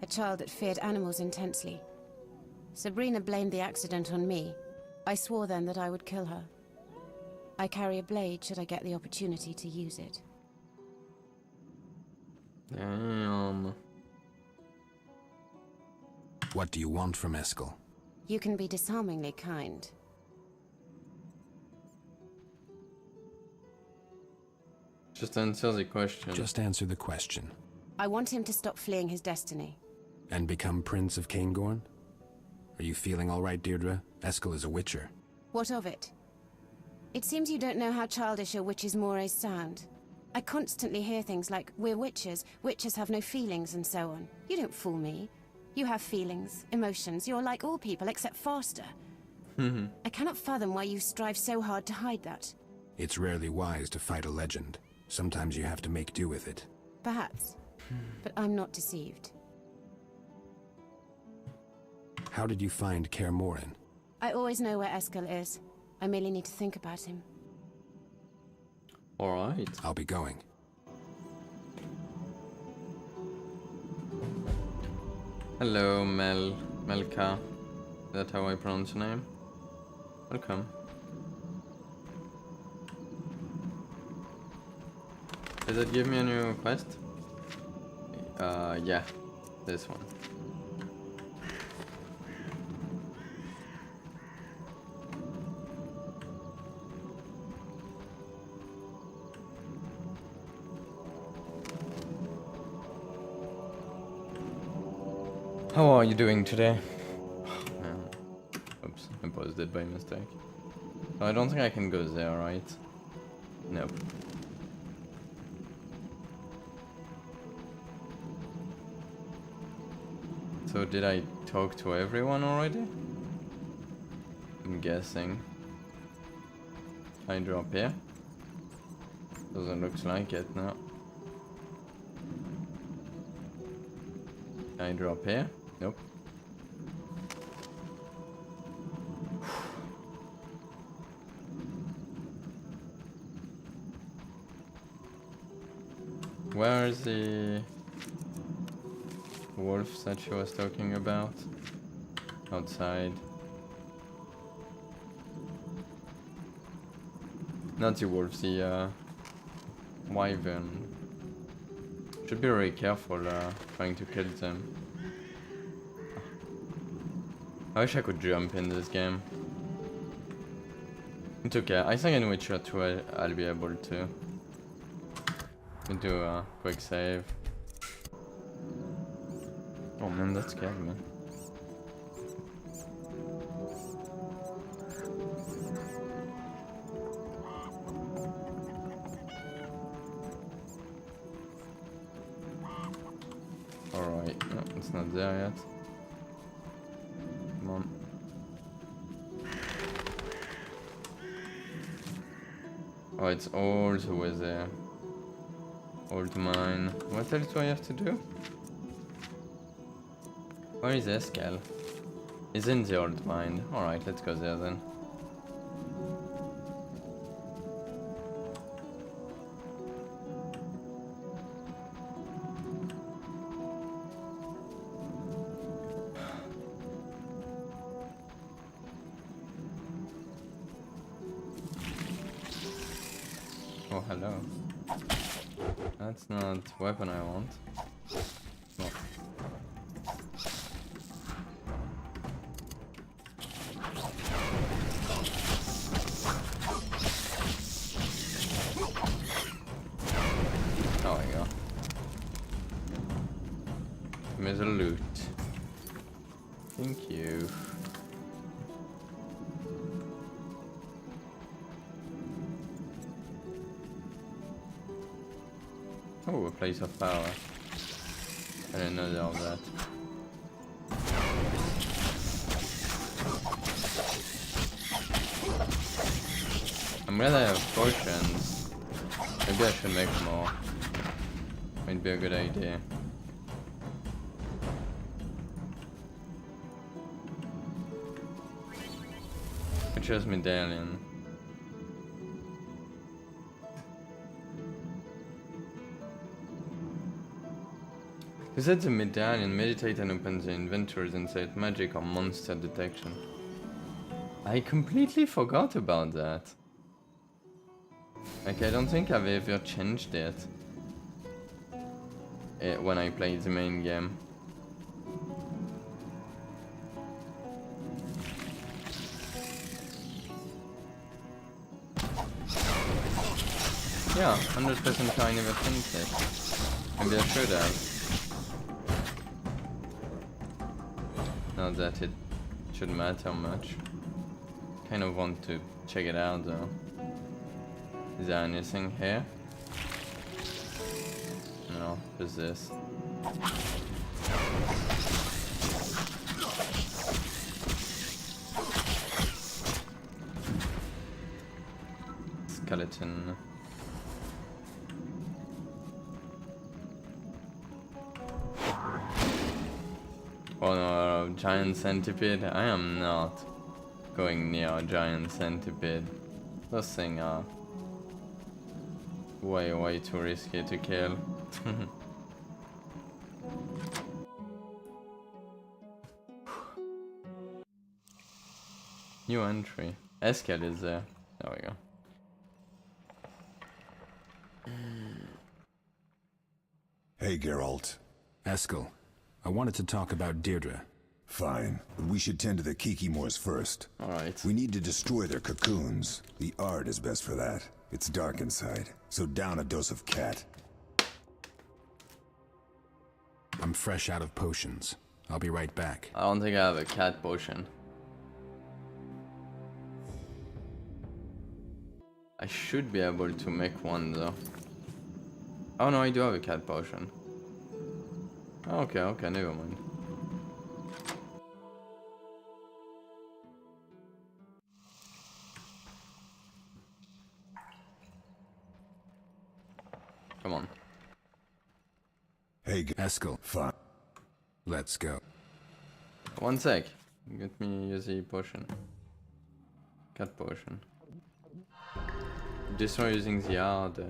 Speaker 10: a child that feared animals intensely. Sabrina blamed the accident on me. I swore then that I would kill her. I carry a blade should I get the opportunity to use it.
Speaker 1: Damn.
Speaker 8: What do you want from Eskel?
Speaker 10: You can be disarmingly kind.
Speaker 1: Just answer the question.
Speaker 8: Just answer the question.
Speaker 10: I want him to stop fleeing his destiny.
Speaker 8: And become Prince of Caingorn? Are you feeling all right, Deirdre? Eskel is a witcher.
Speaker 10: What of it? It seems you don't know how childish a witch's mores sound. I constantly hear things like, we're witches have no feelings and so on. You don't fool me. You have feelings, emotions, you're like all people except faster. I cannot fathom why you strive so hard to hide that.
Speaker 8: It's rarely wise to fight a legend. Sometimes you have to make do with it.
Speaker 10: Perhaps. But I'm not deceived.
Speaker 8: How did you find Kaer Morhen?
Speaker 10: I always know where Eskel is. I merely need to think about him.
Speaker 1: Alright.
Speaker 8: I'll be going.
Speaker 1: Hello, Melka. Is that how I pronounce your name? Welcome. Does it give me a new quest? Yeah. This one. How are you doing today? Oops, I paused it by mistake. I don't think I can go there, right? Nope. So did I talk to everyone already? I'm guessing. Can I drop here? Doesn't look like it, no. Can I drop here? Nope. Where is the wolf that she was talking about? Outside. Not the wolf, the wyvern. Should be very careful trying to kill them. I wish I could jump in this game. It's okay, I think in Witcher 2 I'll be able to. Do a quick save. Oh man, that scared me. Alright, no, it's not there yet. Come on. Oh, it's all the way there. Old mine. What else do I have to do? Where is Eskel? He's in the old mine. Alright, let's go there then. Oh, hello. That's not the weapon I want. No. There we go. Here's a loot. Thank you. Oh, a place of power. I didn't know all that. I'm glad I have potions. Maybe I should make more. Might be a good idea. Witcher's medallion. You said the medallion, meditate and open the inventories and set magic or monster detection. I completely forgot about that. Like, I don't think I've ever changed it when I played the main game. Yeah, 100% I never changed it. Maybe I should have. Not that it should matter much. Kind of want to check it out though. Is there anything here? No, just this. written. Oh no, giant centipede? I am not going near a giant centipede. Those things are way too risky to kill. New entry. Eskel is there. There we go.
Speaker 12: Hey, Geralt.
Speaker 8: Eskel, I wanted to talk about Deirdre.
Speaker 12: Fine, but we should tend to the Kikimors first.
Speaker 1: Alright.
Speaker 12: We need to destroy their cocoons. The art is best for that. It's dark inside, so down a dose of cat.
Speaker 8: I'm fresh out of potions. I'll be right back.
Speaker 1: I don't think I have a cat potion. I should be able to make one though. Oh no, I do have a cat potion. Okay, okay, never mind. Come on.
Speaker 12: Hey,
Speaker 8: Eskel.
Speaker 12: Fine.
Speaker 8: Let's go.
Speaker 1: One sec. Get me use the potion. Cat potion. Destroy using the yard.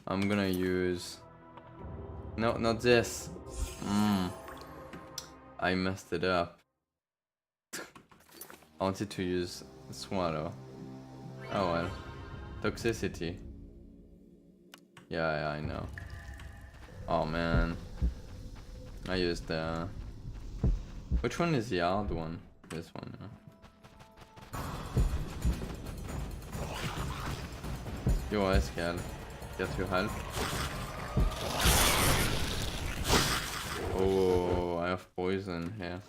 Speaker 1: I'm gonna use... No, not this. I messed it up. I wanted to use swallow. Oh well. Toxicity. Yeah, I know. Oh man. I used the... Which one is the hard one? This one. Yo, Eskel. Get your help. Oh, I have poison here.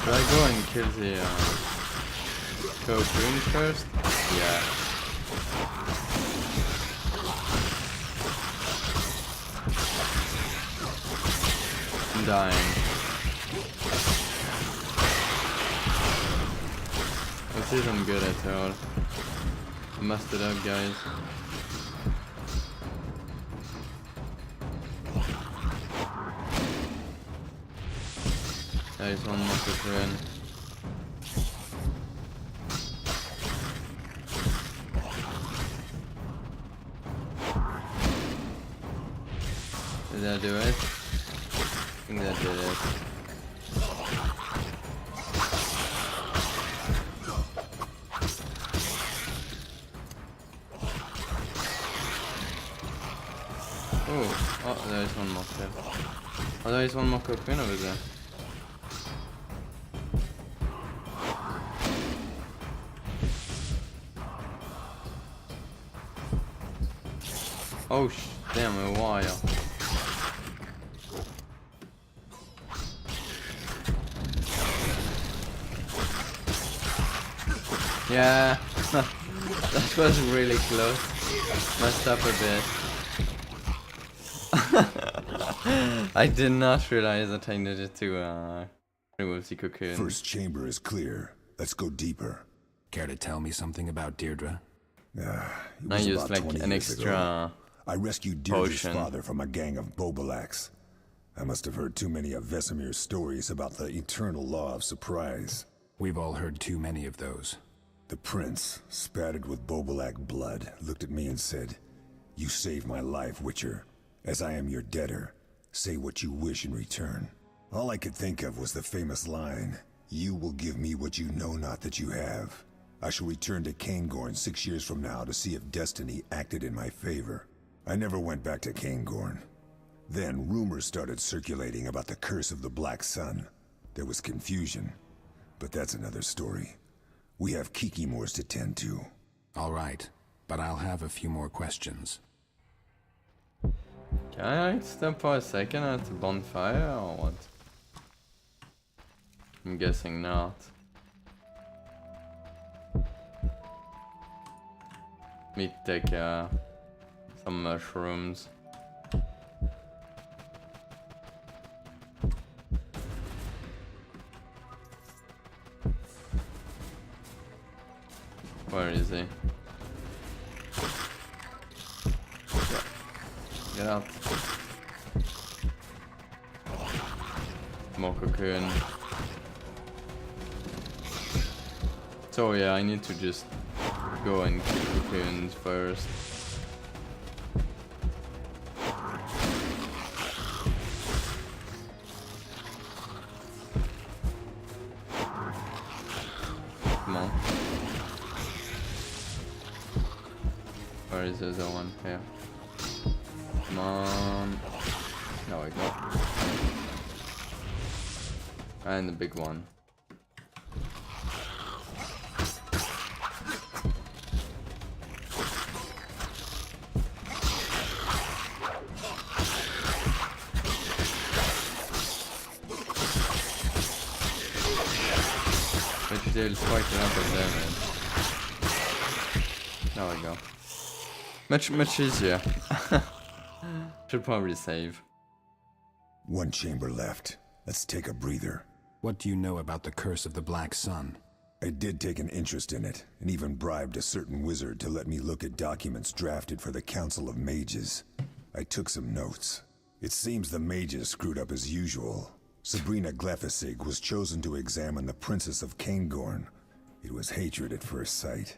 Speaker 1: Should I go and kill the cocoon first? Yeah. I'm dying. This isn't good at all. I messed it up, guys. There is one more cocoon. Did that do it? I think that did it. Oh, there is one more kill. Oh, there is one more cocoon over there. Oh damn, a wire. Yeah, that was really close. Messed up a bit. I did not realize that I needed to remove the cocoon.
Speaker 12: First chamber is clear. Let's go deeper.
Speaker 8: Care to tell me something about Deirdre?
Speaker 1: I used like an extra
Speaker 12: I rescued Deirdre's
Speaker 1: potion.
Speaker 12: father from a gang of Bobolaks. I must have heard too many of Vesemir's stories about the eternal law of surprise.
Speaker 8: We've all heard too many of those.
Speaker 12: The prince, spattered with Bobolak blood, looked at me and said, "You saved my life, Witcher. As I am your debtor, say what you wish in return." All I could think of was the famous line, "You will give me what you know not that you have." I shall return to Caingorn 6 years from now to see if destiny acted in my favor. I never went back to Caingorn. Then rumors started circulating about the curse of the Black Sun. There was confusion, but that's another story. We have Kikimors to tend to.
Speaker 8: All right, but I'll have a few more questions.
Speaker 1: Can I stop for a second at the bonfire or what? I'm guessing not. me take some mushrooms. Where is he? Get out. More cocoon. So yeah, I need to just go and kill cocoons first. Come on. Where is the other one? Here. Come on. There we go. And the big one. Which deals quite a lot of damage. There we go. Much easier. Should probably save.
Speaker 12: One chamber left. Let's take a breather.
Speaker 8: What do you know about the Curse of the Black Sun?
Speaker 12: I did take an interest in it, and even bribed a certain wizard to let me look at documents drafted for the Council of Mages. I took some notes. It seems the mages screwed up as usual. Sabrina Glefisig was chosen to examine the Princess of Caingorn. It was hatred at first sight.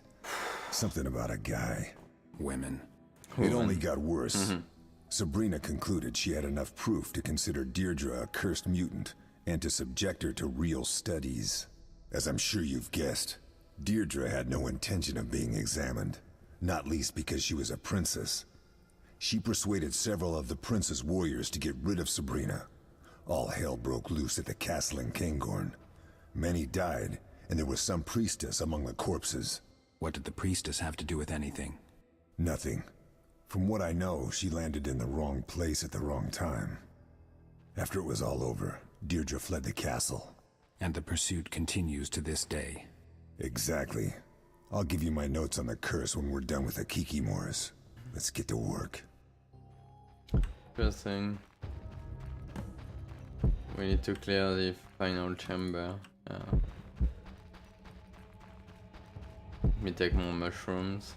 Speaker 12: Something about a guy.
Speaker 8: Women.
Speaker 12: It only got worse. Sabrina concluded she had enough proof to consider Deirdre a cursed mutant and to subject her to real studies. As I'm sure you've guessed, Deirdre had no intention of being examined, not least because she was a princess. She persuaded several of the prince's warriors to get rid of Sabrina. All hell broke loose at the castle in Caingorn. Many died, and there was some priestess among the corpses.
Speaker 8: What did the priestess have to do with anything?
Speaker 12: Nothing. From what I know, she landed in the wrong place at the wrong time. After it was all over, Deirdre fled the castle.
Speaker 8: And the pursuit continues to this day.
Speaker 12: Exactly. I'll give you my notes on the curse when we're done with the Kikimores. Let's get to work.
Speaker 1: First thing, we need to clear the final chamber. Let me take more mushrooms.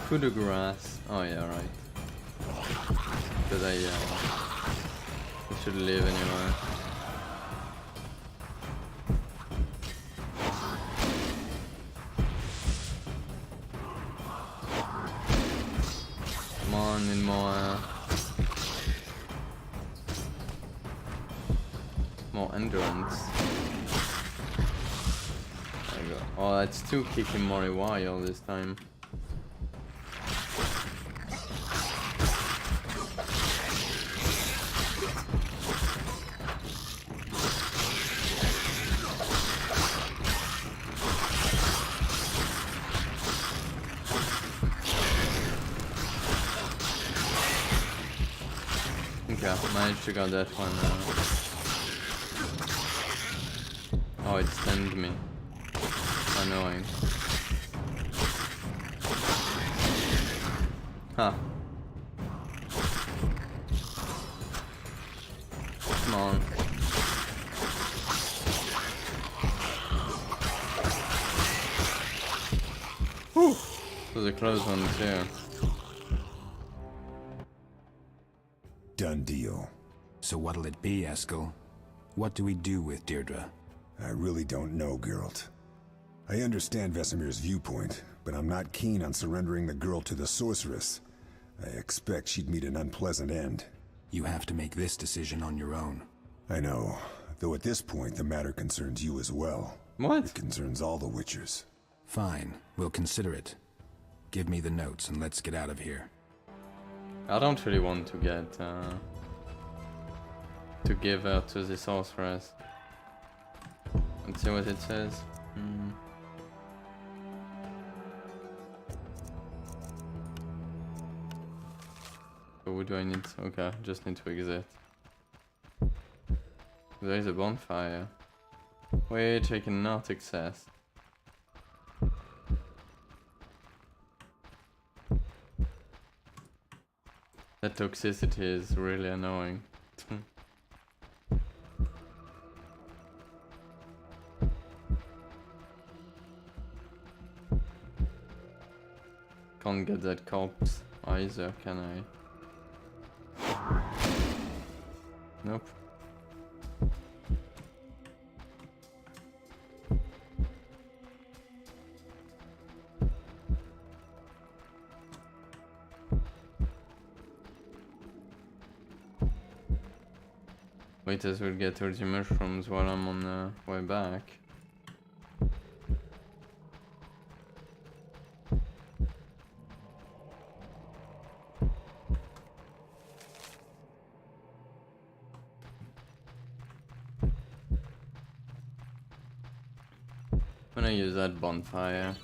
Speaker 1: Coup de grace. Oh yeah, right. But I should leave anyway. Come on, need more endurance. There we go. Oh, that's two Kikimori. Why all this time? Managed to get that one. Oh, it stunned me. Annoying. Huh. Come on. Whew. This was a close one too.
Speaker 12: Done deal.
Speaker 8: So what'll it be, Eskel? What do we do with Deirdre?
Speaker 12: I really don't know, Geralt. I understand Vesemir's viewpoint, but I'm not keen on surrendering the girl to the sorceress. I expect she'd meet an unpleasant end.
Speaker 8: You have to make this decision on your own.
Speaker 12: I know, though at this point the matter concerns you as well.
Speaker 1: What?
Speaker 12: It concerns all the Witchers.
Speaker 8: Fine, we'll consider it. Give me the notes and let's get out of here.
Speaker 1: I don't really want to get to give her to the sorceress. Let's see what it says. So what do I need? Okay, just need to exit. There is a bonfire. Which I cannot access. That toxicity is really annoying. Can't get that corpse either, can I? Nope. Wait as we'll get all the mushrooms while I'm on the way back. I'm gonna use that bonfire.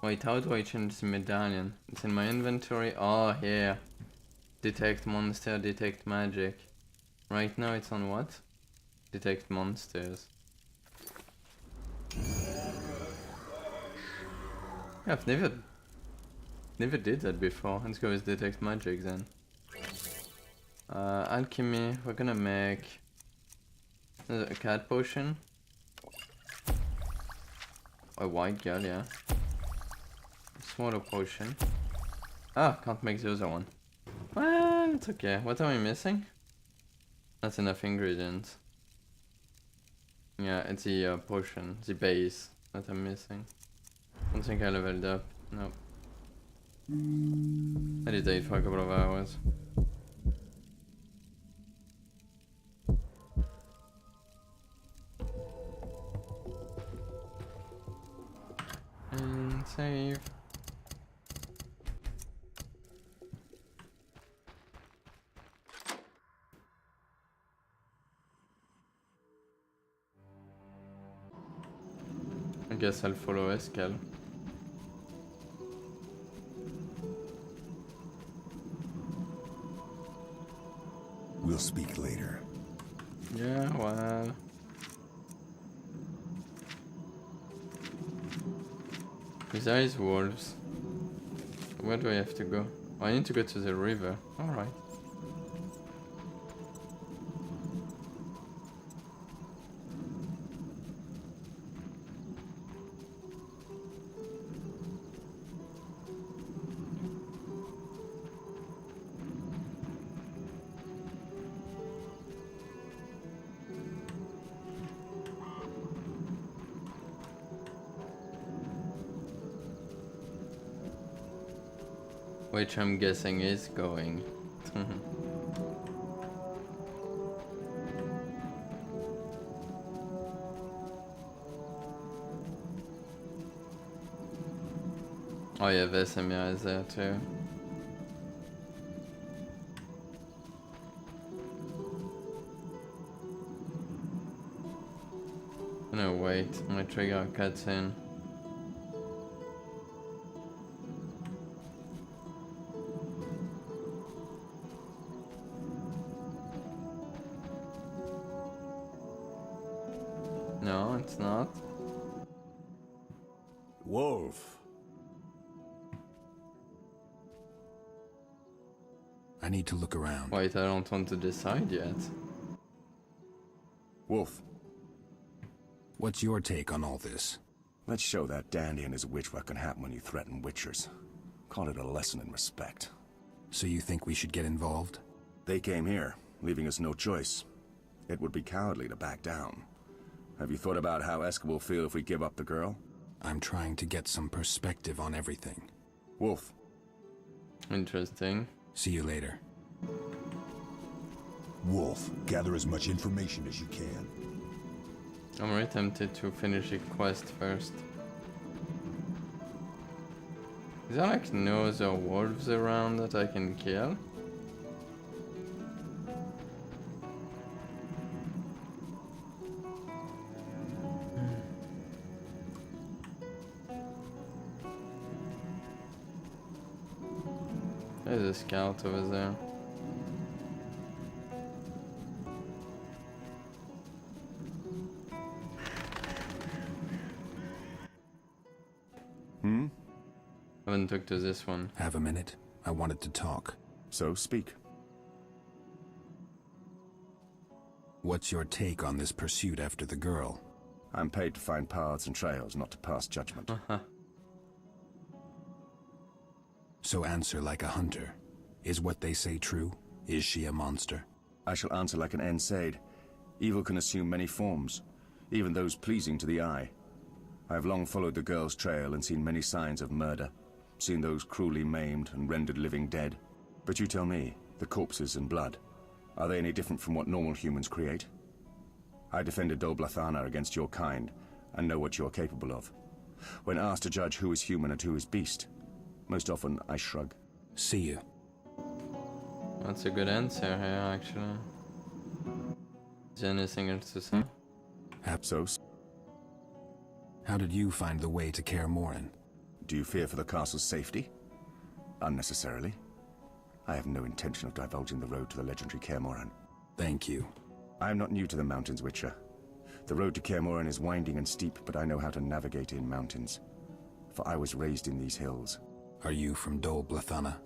Speaker 1: Wait, how do I change the medallion? It's in my inventory. Oh, here. Detect monster, detect magic. Right now it's on what? Detect monsters. Yeah, I've never did that before. Let's go with detect magic then. Alchemy, we're gonna make a cat potion. A white girl, yeah. Smaller potion. Ah, can't make the other one. Well, it's okay. What am I missing? That's enough ingredients. Yeah, it's the potion, the base that I'm missing. Don't think I leveled up. Nope. I did that for a couple of hours. And save. I guess I'll follow Eskel.
Speaker 12: We'll speak later.
Speaker 1: Yeah, well. These eyes wolves. Where do I have to go? Oh, I need to go to the river. Alright. Which I'm guessing is going. Oh yeah, Vesemir is there too. No, wait, my trigger cuts in. No, it's not.
Speaker 11: Wolf.
Speaker 8: I need to look around.
Speaker 1: Wait, I don't want to decide yet.
Speaker 7: Wolf.
Speaker 8: What's your take on all this?
Speaker 7: Let's show that dandy and his witch what can happen when you threaten witchers. Call it a lesson in respect.
Speaker 8: So you think we should get involved?
Speaker 7: They came here, leaving us no choice. It would be cowardly to back down. Have you thought about how Eska will feel if we give up the girl?
Speaker 8: I'm trying to get some perspective on everything.
Speaker 7: Wolf.
Speaker 1: Interesting.
Speaker 8: See you later.
Speaker 12: Wolf, gather as much information as you can.
Speaker 1: I'm very tempted to finish a quest first. Is there like no other wolves around that I can kill? There's a scout over there. I haven't talked to this one.
Speaker 8: Have a minute? I wanted to talk.
Speaker 7: So speak.
Speaker 8: What's your take on this pursuit after the girl?
Speaker 7: I'm paid to find paths and trails, not to pass judgment.
Speaker 8: So answer like a hunter. Is what they say true? Is she a monster?
Speaker 7: I shall answer like an Ensaid. Evil can assume many forms, even those pleasing to the eye. I have long followed the girl's trail and seen many signs of murder, seen those cruelly maimed and rendered living dead. But you tell me, the corpses and blood, are they any different from what normal humans create? I defended Dol Blathana against your kind, and know what you are capable of. When asked to judge who is human and who is beast, most often I shrug.
Speaker 8: See you.
Speaker 1: That's a good answer here, actually. Is there anything else to say?
Speaker 7: So.
Speaker 8: How did you find the way to Kaer Morhen?
Speaker 7: Do you fear for the castle's safety? Unnecessarily. I have no intention of divulging the road to the legendary Kaer Morhen.
Speaker 8: Thank you.
Speaker 7: I am not new to the mountains, Witcher. The road to Kaer Morhen is winding and steep, but I know how to navigate in mountains. For I was raised in these hills.
Speaker 8: Are you from Dol Blathana?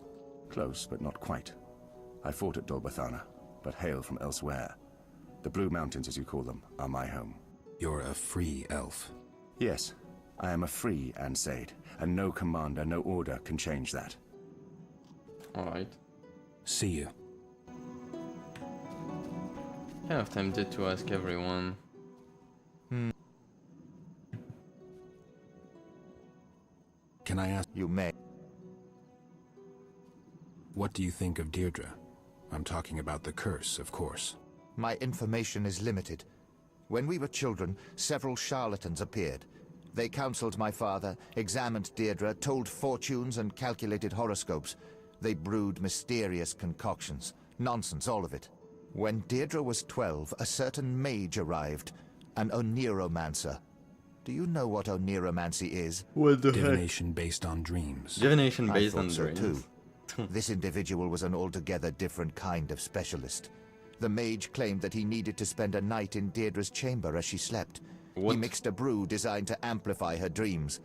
Speaker 7: Close, but not quite. I fought at Dol Blathana, but hail from elsewhere. The Blue Mountains, as you call them, are my home.
Speaker 8: You're a free elf.
Speaker 7: Yes, I am a free Ansaid, and no commander, no order can change that.
Speaker 1: Alright.
Speaker 8: See you.
Speaker 1: Kind of tempted to ask everyone.
Speaker 8: Can I ask?
Speaker 6: You may.
Speaker 8: What do you think of Deirdre? I'm talking about the curse, of course.
Speaker 6: My information is limited. When we were children, several charlatans appeared. They counseled my father, examined Deirdre, told fortunes and calculated horoscopes. They brewed mysterious concoctions. Nonsense, all of it. When Deirdre was 12, a certain mage arrived, an oniromancer. Do you know what oniromancy is?
Speaker 1: What the
Speaker 8: Divination based on dreams.
Speaker 1: Divination based on
Speaker 6: so
Speaker 1: dreams.
Speaker 6: Too. This individual was an altogether different kind of specialist. The mage claimed that he needed to spend a night in Deirdre's chamber as she slept.
Speaker 1: What?
Speaker 6: He mixed a brew designed to amplify her dreams.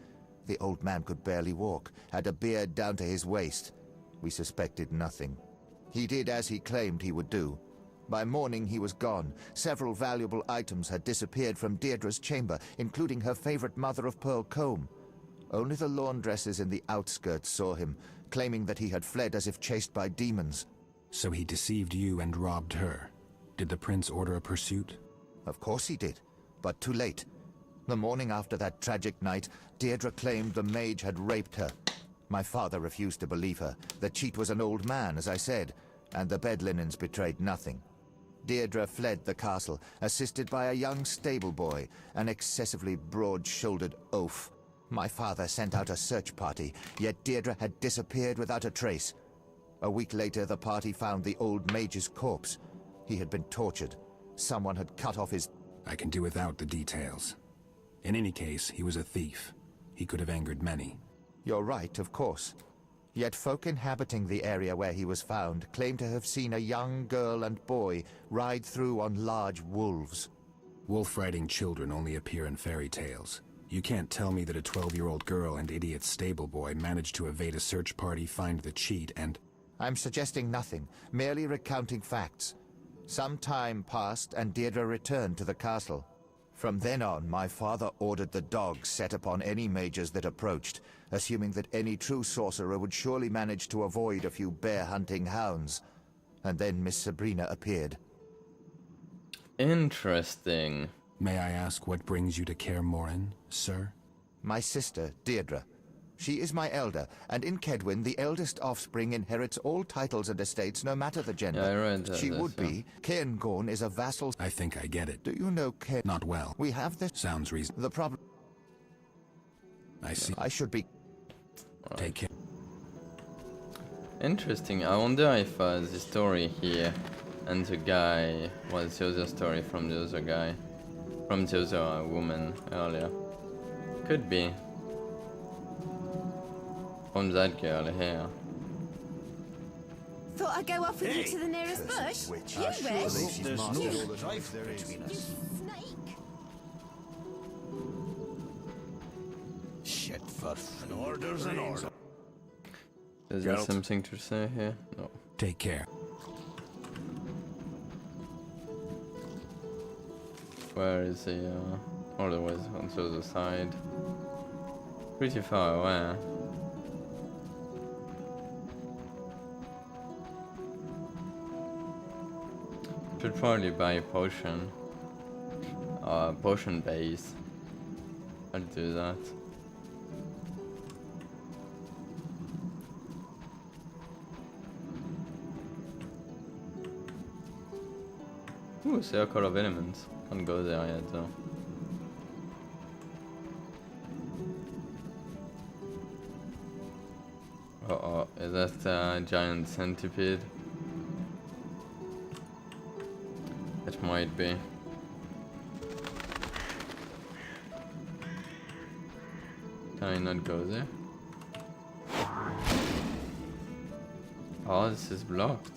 Speaker 6: The old man could barely walk, had a beard down to his waist. We suspected nothing. He did as he claimed he would do. By morning he was gone. Several valuable items had disappeared from Deirdre's chamber, including her favorite mother-of-pearl comb. Only the laundresses in the outskirts saw him, claiming that he had fled as if chased by demons.
Speaker 8: So he deceived you and robbed her. Did the prince order a pursuit?
Speaker 6: Of course he did, but too late. The morning after that tragic night, Deirdre claimed the mage had raped her. My father refused to believe her. The cheat was an old man, as I said, and the bed linens betrayed nothing. Deirdre fled the castle, assisted by a young stable boy, an excessively broad-shouldered oaf. My father sent out a search party, yet Deirdre had disappeared without a trace. A week later, the party found the old mage's corpse. He had been tortured. Someone had cut off his...
Speaker 8: I can do without the details. In any case, he was a thief. He could have angered many.
Speaker 6: You're right, of course. Yet folk inhabiting the area where he was found claim to have seen a young girl and boy ride through on large wolves.
Speaker 8: Wolf-riding children only appear in fairy tales. You can't tell me that a 12-year-old girl and idiot stable boy managed to evade a search party, find the cheat, and...
Speaker 6: I'm suggesting nothing, merely recounting facts. Some time passed and Deirdre returned to the castle. From then on, my father ordered the dogs set upon any mages that approached, assuming that any true sorcerer would surely manage to avoid a few bear-hunting hounds. And then Miss Sabrina appeared.
Speaker 1: Interesting.
Speaker 8: May I ask what brings you to Kaer Morhen, sir?
Speaker 6: My sister, Deirdre. She is my elder, and in Kedwin, the eldest offspring inherits all titles and estates, no matter the gender.
Speaker 1: Yeah, I read that.
Speaker 6: She would be. Cairngorm is a vassal...
Speaker 8: I think I get it.
Speaker 6: Do you know Cairn...
Speaker 8: Not well.
Speaker 6: We have this...
Speaker 8: Sounds reasonable.
Speaker 6: The problem...
Speaker 8: I see.
Speaker 6: I should be...
Speaker 1: Right.
Speaker 8: Take care.
Speaker 1: Interesting. I wonder if the story here and the guy was the other story from the other guy. From the other woman earlier. Could be. From that girl here.
Speaker 10: Thought I'd go off with you to the nearest bush. You wish?
Speaker 6: There's no strife between us.
Speaker 10: Snake.
Speaker 6: Shit for
Speaker 5: An order's an order.
Speaker 1: Is there something to say here? No.
Speaker 8: Take care.
Speaker 1: Where is he? Oh, there was on the other side. Pretty far away. Should probably buy a potion. Potion base. I'll do that. Ooh, circle of elements. Can't go there yet though. Uh-oh, is that a giant centipede? It might be. Can I not go there? Oh, this is blocked.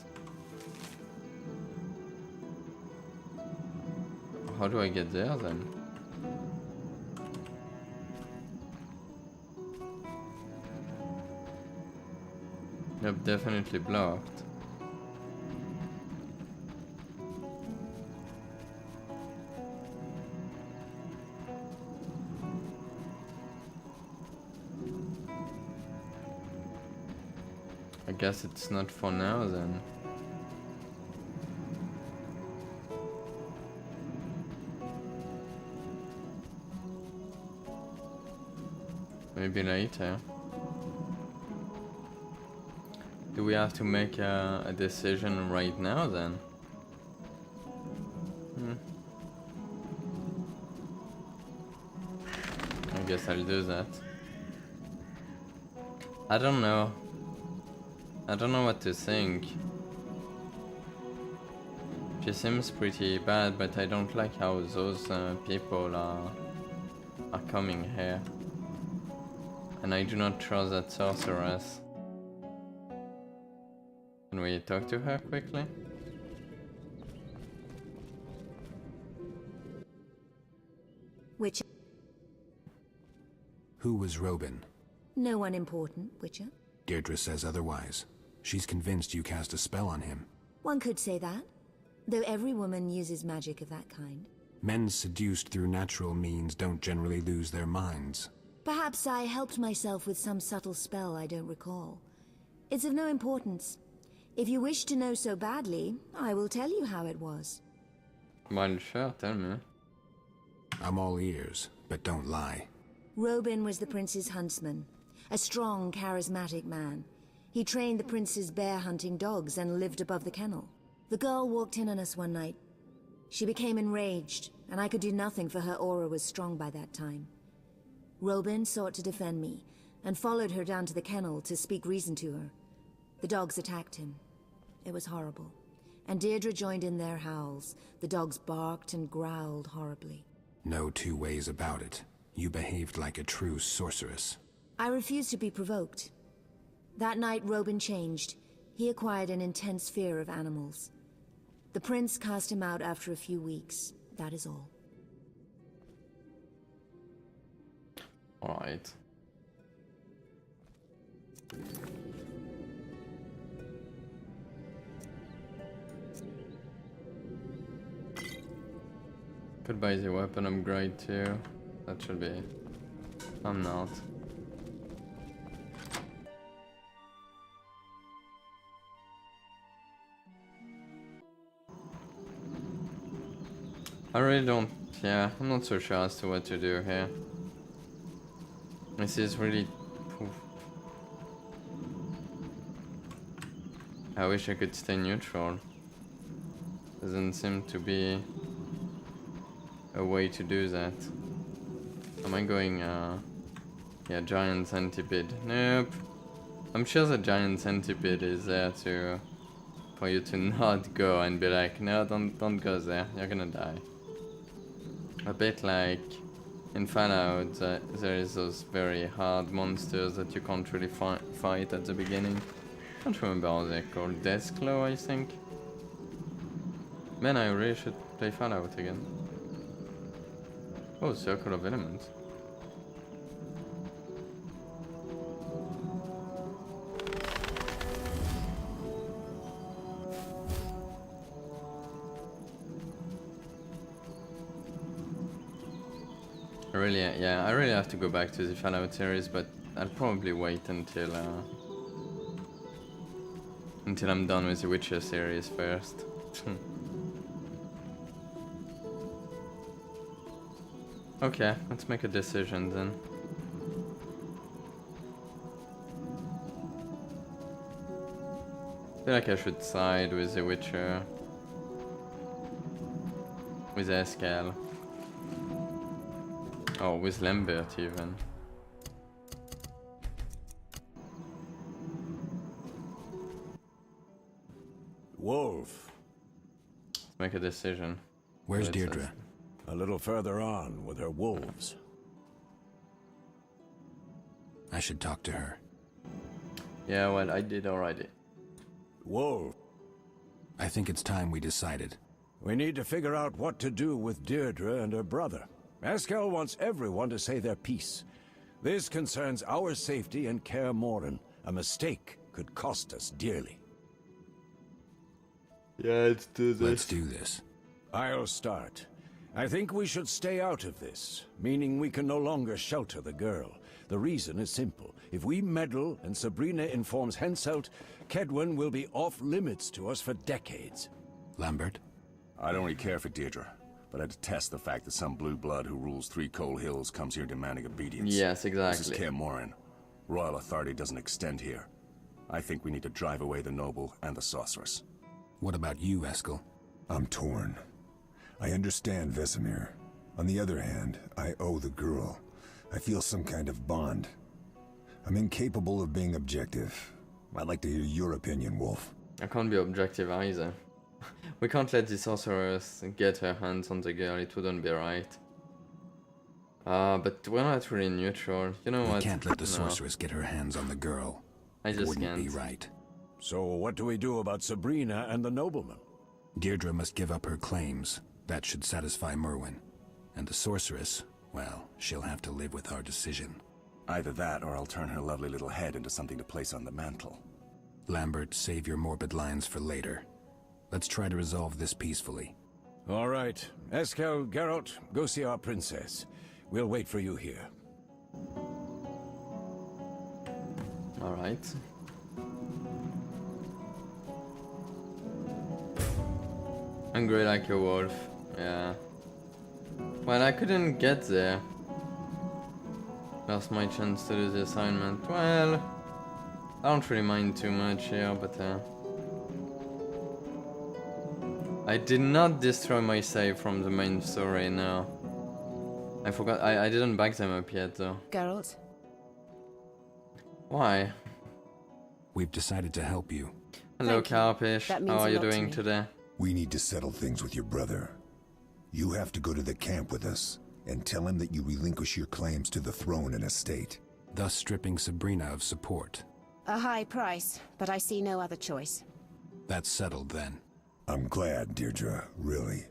Speaker 1: How do I get there then? Yep, definitely blocked. I guess it's not for now then. Maybe later. Do we have to make a decision right now then? I guess I'll do that. I don't know. I don't know what to think. She seems pretty bad, but I don't like how those people are coming here. And I do not trust that sorceress. Can we talk to her quickly?
Speaker 3: Witcher?
Speaker 8: Who was Robin?
Speaker 3: No one important, Witcher.
Speaker 8: Deirdre says otherwise. She's convinced you cast a spell on him.
Speaker 3: One could say that, though every woman uses magic of that kind.
Speaker 8: Men seduced through natural means don't generally lose their minds.
Speaker 3: Perhaps I helped myself with some subtle spell I don't recall. It's of no importance. If you wish to know so badly, I will tell you how it was.
Speaker 1: Well, sure, tell me.
Speaker 8: I'm all ears, but don't lie.
Speaker 3: Robin was the prince's huntsman, a strong, charismatic man. He trained the prince's bear-hunting dogs and lived above the kennel. The girl walked in on us one night. She became enraged, and I could do nothing, for her aura was strong by that time. Robin sought to defend me, and followed her down to the kennel to speak reason to her. The dogs attacked him. It was horrible, and Deirdre joined in their howls. The dogs barked and growled horribly.
Speaker 8: No two ways about it. You behaved like a true sorceress.
Speaker 3: I refused to be provoked. That night, Robin changed. He acquired an intense fear of animals. The prince cast him out after a few weeks. That is all.
Speaker 1: Alright. Could buy the weapon upgrade too. That should be... I'm not. I really don't... Yeah, I'm not so sure as to what to do here. This is really... Oof. I wish I could stay neutral. Doesn't seem to be a way to do that. Am I going, yeah, giant centipede. Nope. I'm sure the giant centipede is there to... for you to not go and be like, no, don't go there, you're gonna die. A bit like in Fallout, there is those very hard monsters that you can't really fight at the beginning. Can't remember how they're called. Deathclaw, I think. Man, I really should play Fallout again. Oh, Circle of Elements. I really have to go back to the Fallout series, but I'll probably wait until I'm done with the Witcher series first. Okay, let's make a decision then. I feel like I should side with the Witcher. With Eskel. Oh, with Lambert even.
Speaker 11: Wolf.
Speaker 1: Let's make a decision.
Speaker 8: Where's Deirdre?
Speaker 11: A little further on with her wolves.
Speaker 8: I should talk to her.
Speaker 1: Yeah, well, I did already.
Speaker 11: Wolf.
Speaker 8: I think it's time we decided.
Speaker 11: We need to figure out what to do with Deirdre and her brother. Eskel wants everyone to say their piece. This concerns our safety and Kaer Morhen. A mistake could cost us dearly.
Speaker 1: Yeah, let's do this.
Speaker 8: Let's do this.
Speaker 11: I'll start. I think we should stay out of this, meaning we can no longer shelter the girl. The reason is simple. If we meddle and Sabrina informs Henselt, Kaedwen will be off limits to us for decades.
Speaker 8: Lambert?
Speaker 7: I don't really care for Deirdre, but I detest the fact that some blue blood who rules Three Cold Hills comes here demanding obedience.
Speaker 1: Yes, exactly.
Speaker 7: This is Kaer Morhen. Royal authority doesn't extend here. I think we need to drive away the noble and the sorceress.
Speaker 8: What about you, Eskel?
Speaker 12: I'm torn. I understand Vesemir. On the other hand, I owe the girl. I feel some kind of bond. I'm incapable of being objective. I'd like to hear your opinion, Wolf.
Speaker 1: I can't be objective either. We can't let the sorceress get her hands on the girl, it wouldn't be right. But we're not really neutral. You know what?
Speaker 8: We can't let the sorceress get her hands on the girl.
Speaker 1: I just
Speaker 8: can't.
Speaker 1: Wouldn't
Speaker 8: be right.
Speaker 11: So what do we do about Sabrina and the nobleman?
Speaker 8: Deirdre must give up her claims. That should satisfy Merwin. And the sorceress, well, she'll have to live with our decision.
Speaker 7: Either that, or I'll turn her lovely little head into something to place on the mantle.
Speaker 8: Lambert, save your morbid lines for later. Let's try to resolve this peacefully.
Speaker 11: All right. Eskel, Geralt, go see our princess. We'll wait for you here.
Speaker 1: All right. Hungry like a wolf. Yeah. Well, I couldn't get there. Lost my chance to do the assignment. Well, I don't really mind too much here, but I did not destroy my save from the main story now. I forgot, I didn't back them up yet though.
Speaker 10: Geralt?
Speaker 1: Why?
Speaker 8: We've decided to help you.
Speaker 1: Hello, Carpish. How are you doing today?
Speaker 12: We need to settle things with your brother. You have to go to the camp with us and tell him that you relinquish your claims to the throne and estate.
Speaker 8: Thus stripping Sabrina of support.
Speaker 10: A high price, but I see no other choice.
Speaker 8: That's settled then.
Speaker 12: I'm glad, Deirdre, really.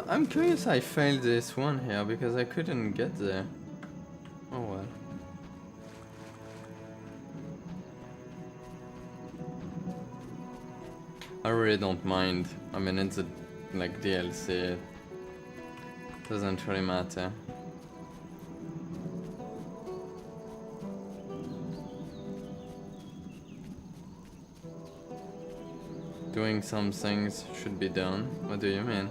Speaker 1: I'm curious I failed this one here because I couldn't get there. Oh well. I really don't mind. I mean, it's a like DLC. It doesn't really matter. Doing some things should be done. What do you mean?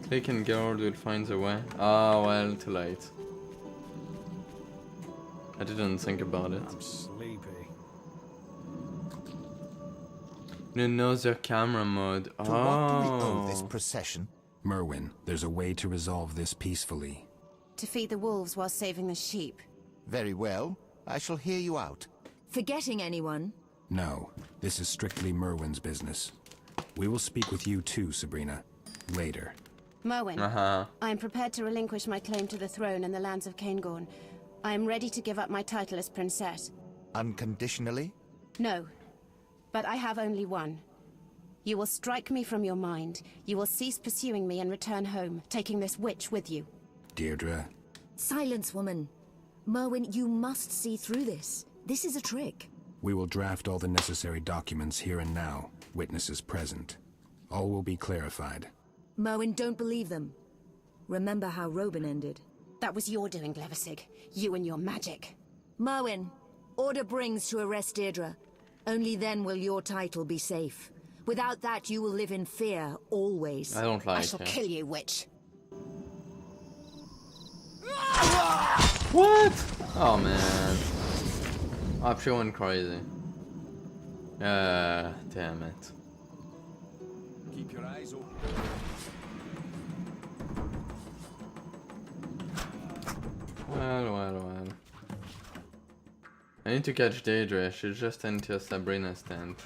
Speaker 1: Click and Geralt will find the way. Ah, well, too late. I didn't think about it.
Speaker 9: I'm sleepy.
Speaker 1: Another camera mode.
Speaker 6: To what do we owe this procession?
Speaker 8: Merwin, there's a way to resolve this peacefully.
Speaker 10: To feed the wolves while saving the sheep.
Speaker 6: Very well. I shall hear you out.
Speaker 3: Forgetting anyone?
Speaker 8: No, this is strictly Merwin's business. We will speak with you too, Sabrina. Later.
Speaker 10: Merwin, I am prepared to relinquish my claim to the throne in the lands of Caingorn. I am ready to give up my title as princess.
Speaker 6: Unconditionally?
Speaker 10: No, but I have only one. You will strike me from your mind. You will cease pursuing me and return home, taking this witch with you.
Speaker 8: Deirdre.
Speaker 3: Silence, woman. Merwin, you must see through this. This is a trick.
Speaker 8: We will draft all the necessary documents here and now, witnesses present. All will be clarified.
Speaker 3: Merwin, don't believe them. Remember how Robin ended.
Speaker 10: That was your doing, Glevisig. You and your magic.
Speaker 3: Merwin, order Brings to arrest Deirdre. Only then will your title be safe. Without that, you will live in fear, always.
Speaker 1: I don't like
Speaker 10: I shall kill you, witch.
Speaker 1: What? Oh man. I'm going crazy. Damn it.
Speaker 7: Keep your eyes open.
Speaker 1: Well. I need to catch Deirdre. She just entered Sabrina's tent.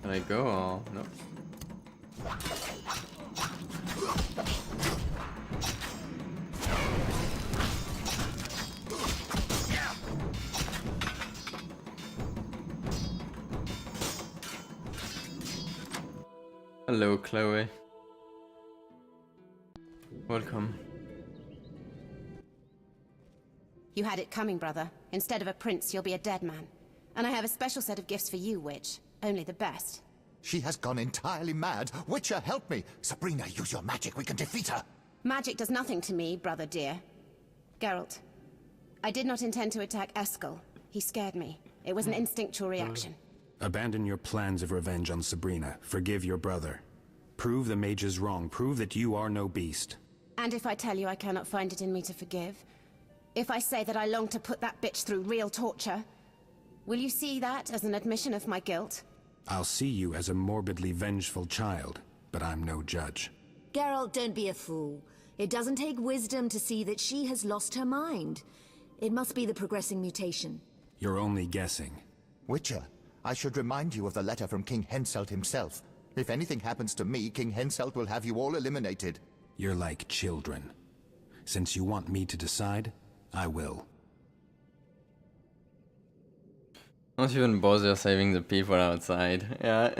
Speaker 1: Can I go or no? Hello, Chloe. Welcome.
Speaker 10: You had it coming, brother. Instead of a prince, you'll be a dead man. And I have a special set of gifts for you, witch. Only the best.
Speaker 6: She has gone entirely mad. Witcher, help me! Sabrina, use your magic. We can defeat her.
Speaker 10: Magic does nothing to me, brother dear. Geralt, I did not intend to attack Eskel. He scared me. It was an instinctual reaction.
Speaker 8: Abandon your plans of revenge on Sabrina. Forgive your brother. Prove the mage is wrong. Prove that you are no beast.
Speaker 10: And if I tell you I cannot find it in me to forgive? If I say that I long to put that bitch through real torture? Will you see that as an admission of my guilt?
Speaker 8: I'll see you as a morbidly vengeful child, but I'm no judge.
Speaker 3: Geralt, don't be a fool. It doesn't take wisdom to see that she has lost her mind. It must be the progressing mutation.
Speaker 8: You're only guessing.
Speaker 6: Witcher, I should remind you of the letter from King Henselt himself. If anything happens to me, King Henselt will have you all eliminated.
Speaker 8: You're like children. Since you want me to decide, I will.
Speaker 1: Don't even bother saving the people outside. Yeah.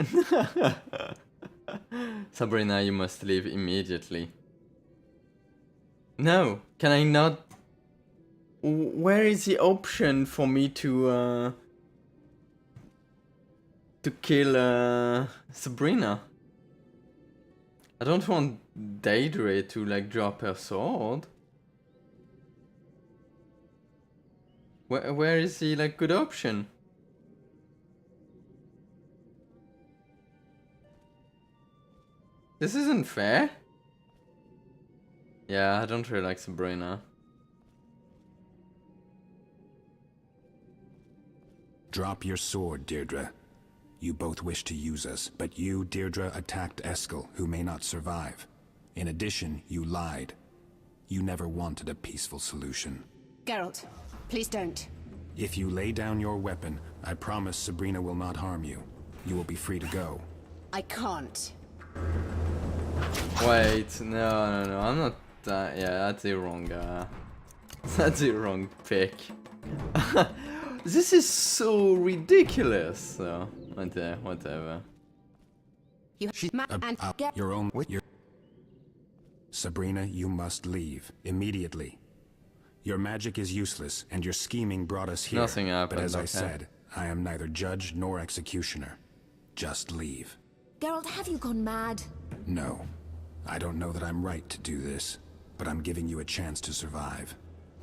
Speaker 1: Sabrina, you must leave immediately. No, can I not? Where is the option for me to kill Sabrina? I don't want Deirdre to like drop her sword. Where is the like good option? This isn't fair. Yeah, I don't really like Sabrina.
Speaker 8: Drop your sword, Deirdre. You both wish to use us, but you, Deirdre, attacked Eskel, who may not survive. In addition, you lied. You never wanted a peaceful solution.
Speaker 10: Geralt, please don't.
Speaker 8: If you lay down your weapon, I promise Sabrina will not harm you. You will be free to go.
Speaker 10: I can't.
Speaker 1: Wait, no, I'm not that. Yeah, that's the wrong. That's the wrong pick. This is so ridiculous. So, whatever.
Speaker 8: Your own. Sabrina, you must leave immediately. Your magic is useless, and your scheming brought us here.
Speaker 1: Nothing happened.
Speaker 8: But as I said, I am neither judge nor executioner. Just leave.
Speaker 3: Geralt, have you gone mad?
Speaker 8: No. I don't know that I'm right to do this, but I'm giving you a chance to survive.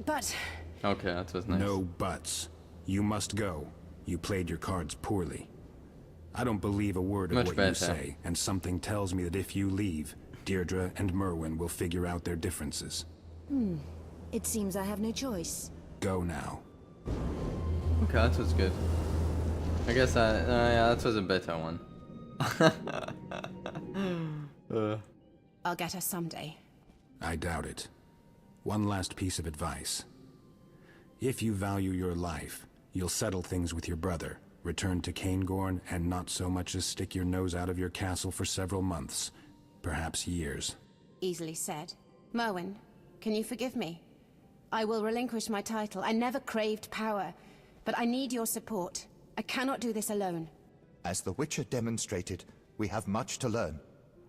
Speaker 10: But...
Speaker 1: Okay, that was nice.
Speaker 8: No buts. You must go. You played your cards poorly. I don't believe a word of what you say, and something tells me that if you leave, Deirdre and Merwin will figure out their differences.
Speaker 3: It seems I have no choice.
Speaker 8: Go now.
Speaker 1: Okay, that was good. I guess yeah, that was a better one.
Speaker 10: I'll get her someday.
Speaker 8: I doubt it. One last piece of advice. If you value your life, you'll settle things with your brother, return to Caingorn, and not so much as stick your nose out of your castle for several months, perhaps years.
Speaker 10: Easily said. Merwin, can you forgive me? I will relinquish my title. I never craved power, but I need your support. I cannot do this alone.
Speaker 6: As the Witcher demonstrated, we have much to learn.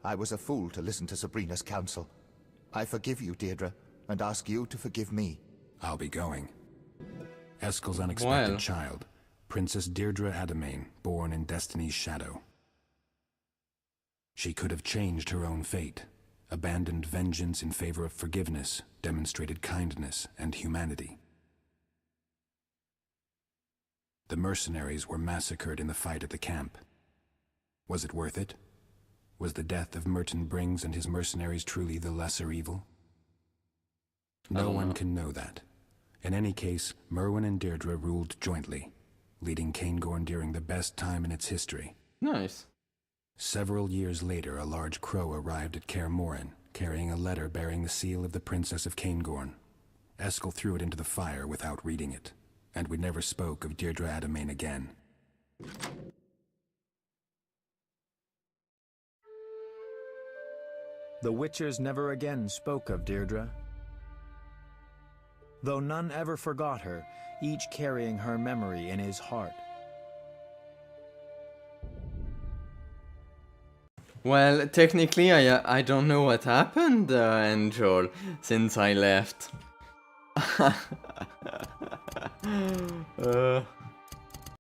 Speaker 6: I was a fool to listen to Sabrina's counsel. I forgive you, Deirdre, and ask you to forgive me.
Speaker 8: I'll be going. Eskel's unexpected child, Princess Deirdre Adamain, born in Destiny's shadow. She could have changed her own fate, abandoned vengeance in favor of forgiveness, demonstrated kindness and humanity. The mercenaries were massacred in the fight at the camp. Was it worth it? Was the death of Merton Brings and his mercenaries truly the lesser evil? No one can know that. In any case, Merwin and Deirdre ruled jointly, leading Caingorn during the best time in its history.
Speaker 1: Nice.
Speaker 8: Several years later, a large crow arrived at Kaer Morhen, carrying a letter bearing the seal of the Princess of Caingorn. Eskel threw it into the fire without reading it, and we never spoke of Deirdre Adamain again.
Speaker 4: The Witchers never again spoke of Deirdre. Though none ever forgot her, each carrying her memory in his heart.
Speaker 1: Well, technically, I don't know what happened, Angel, since I left.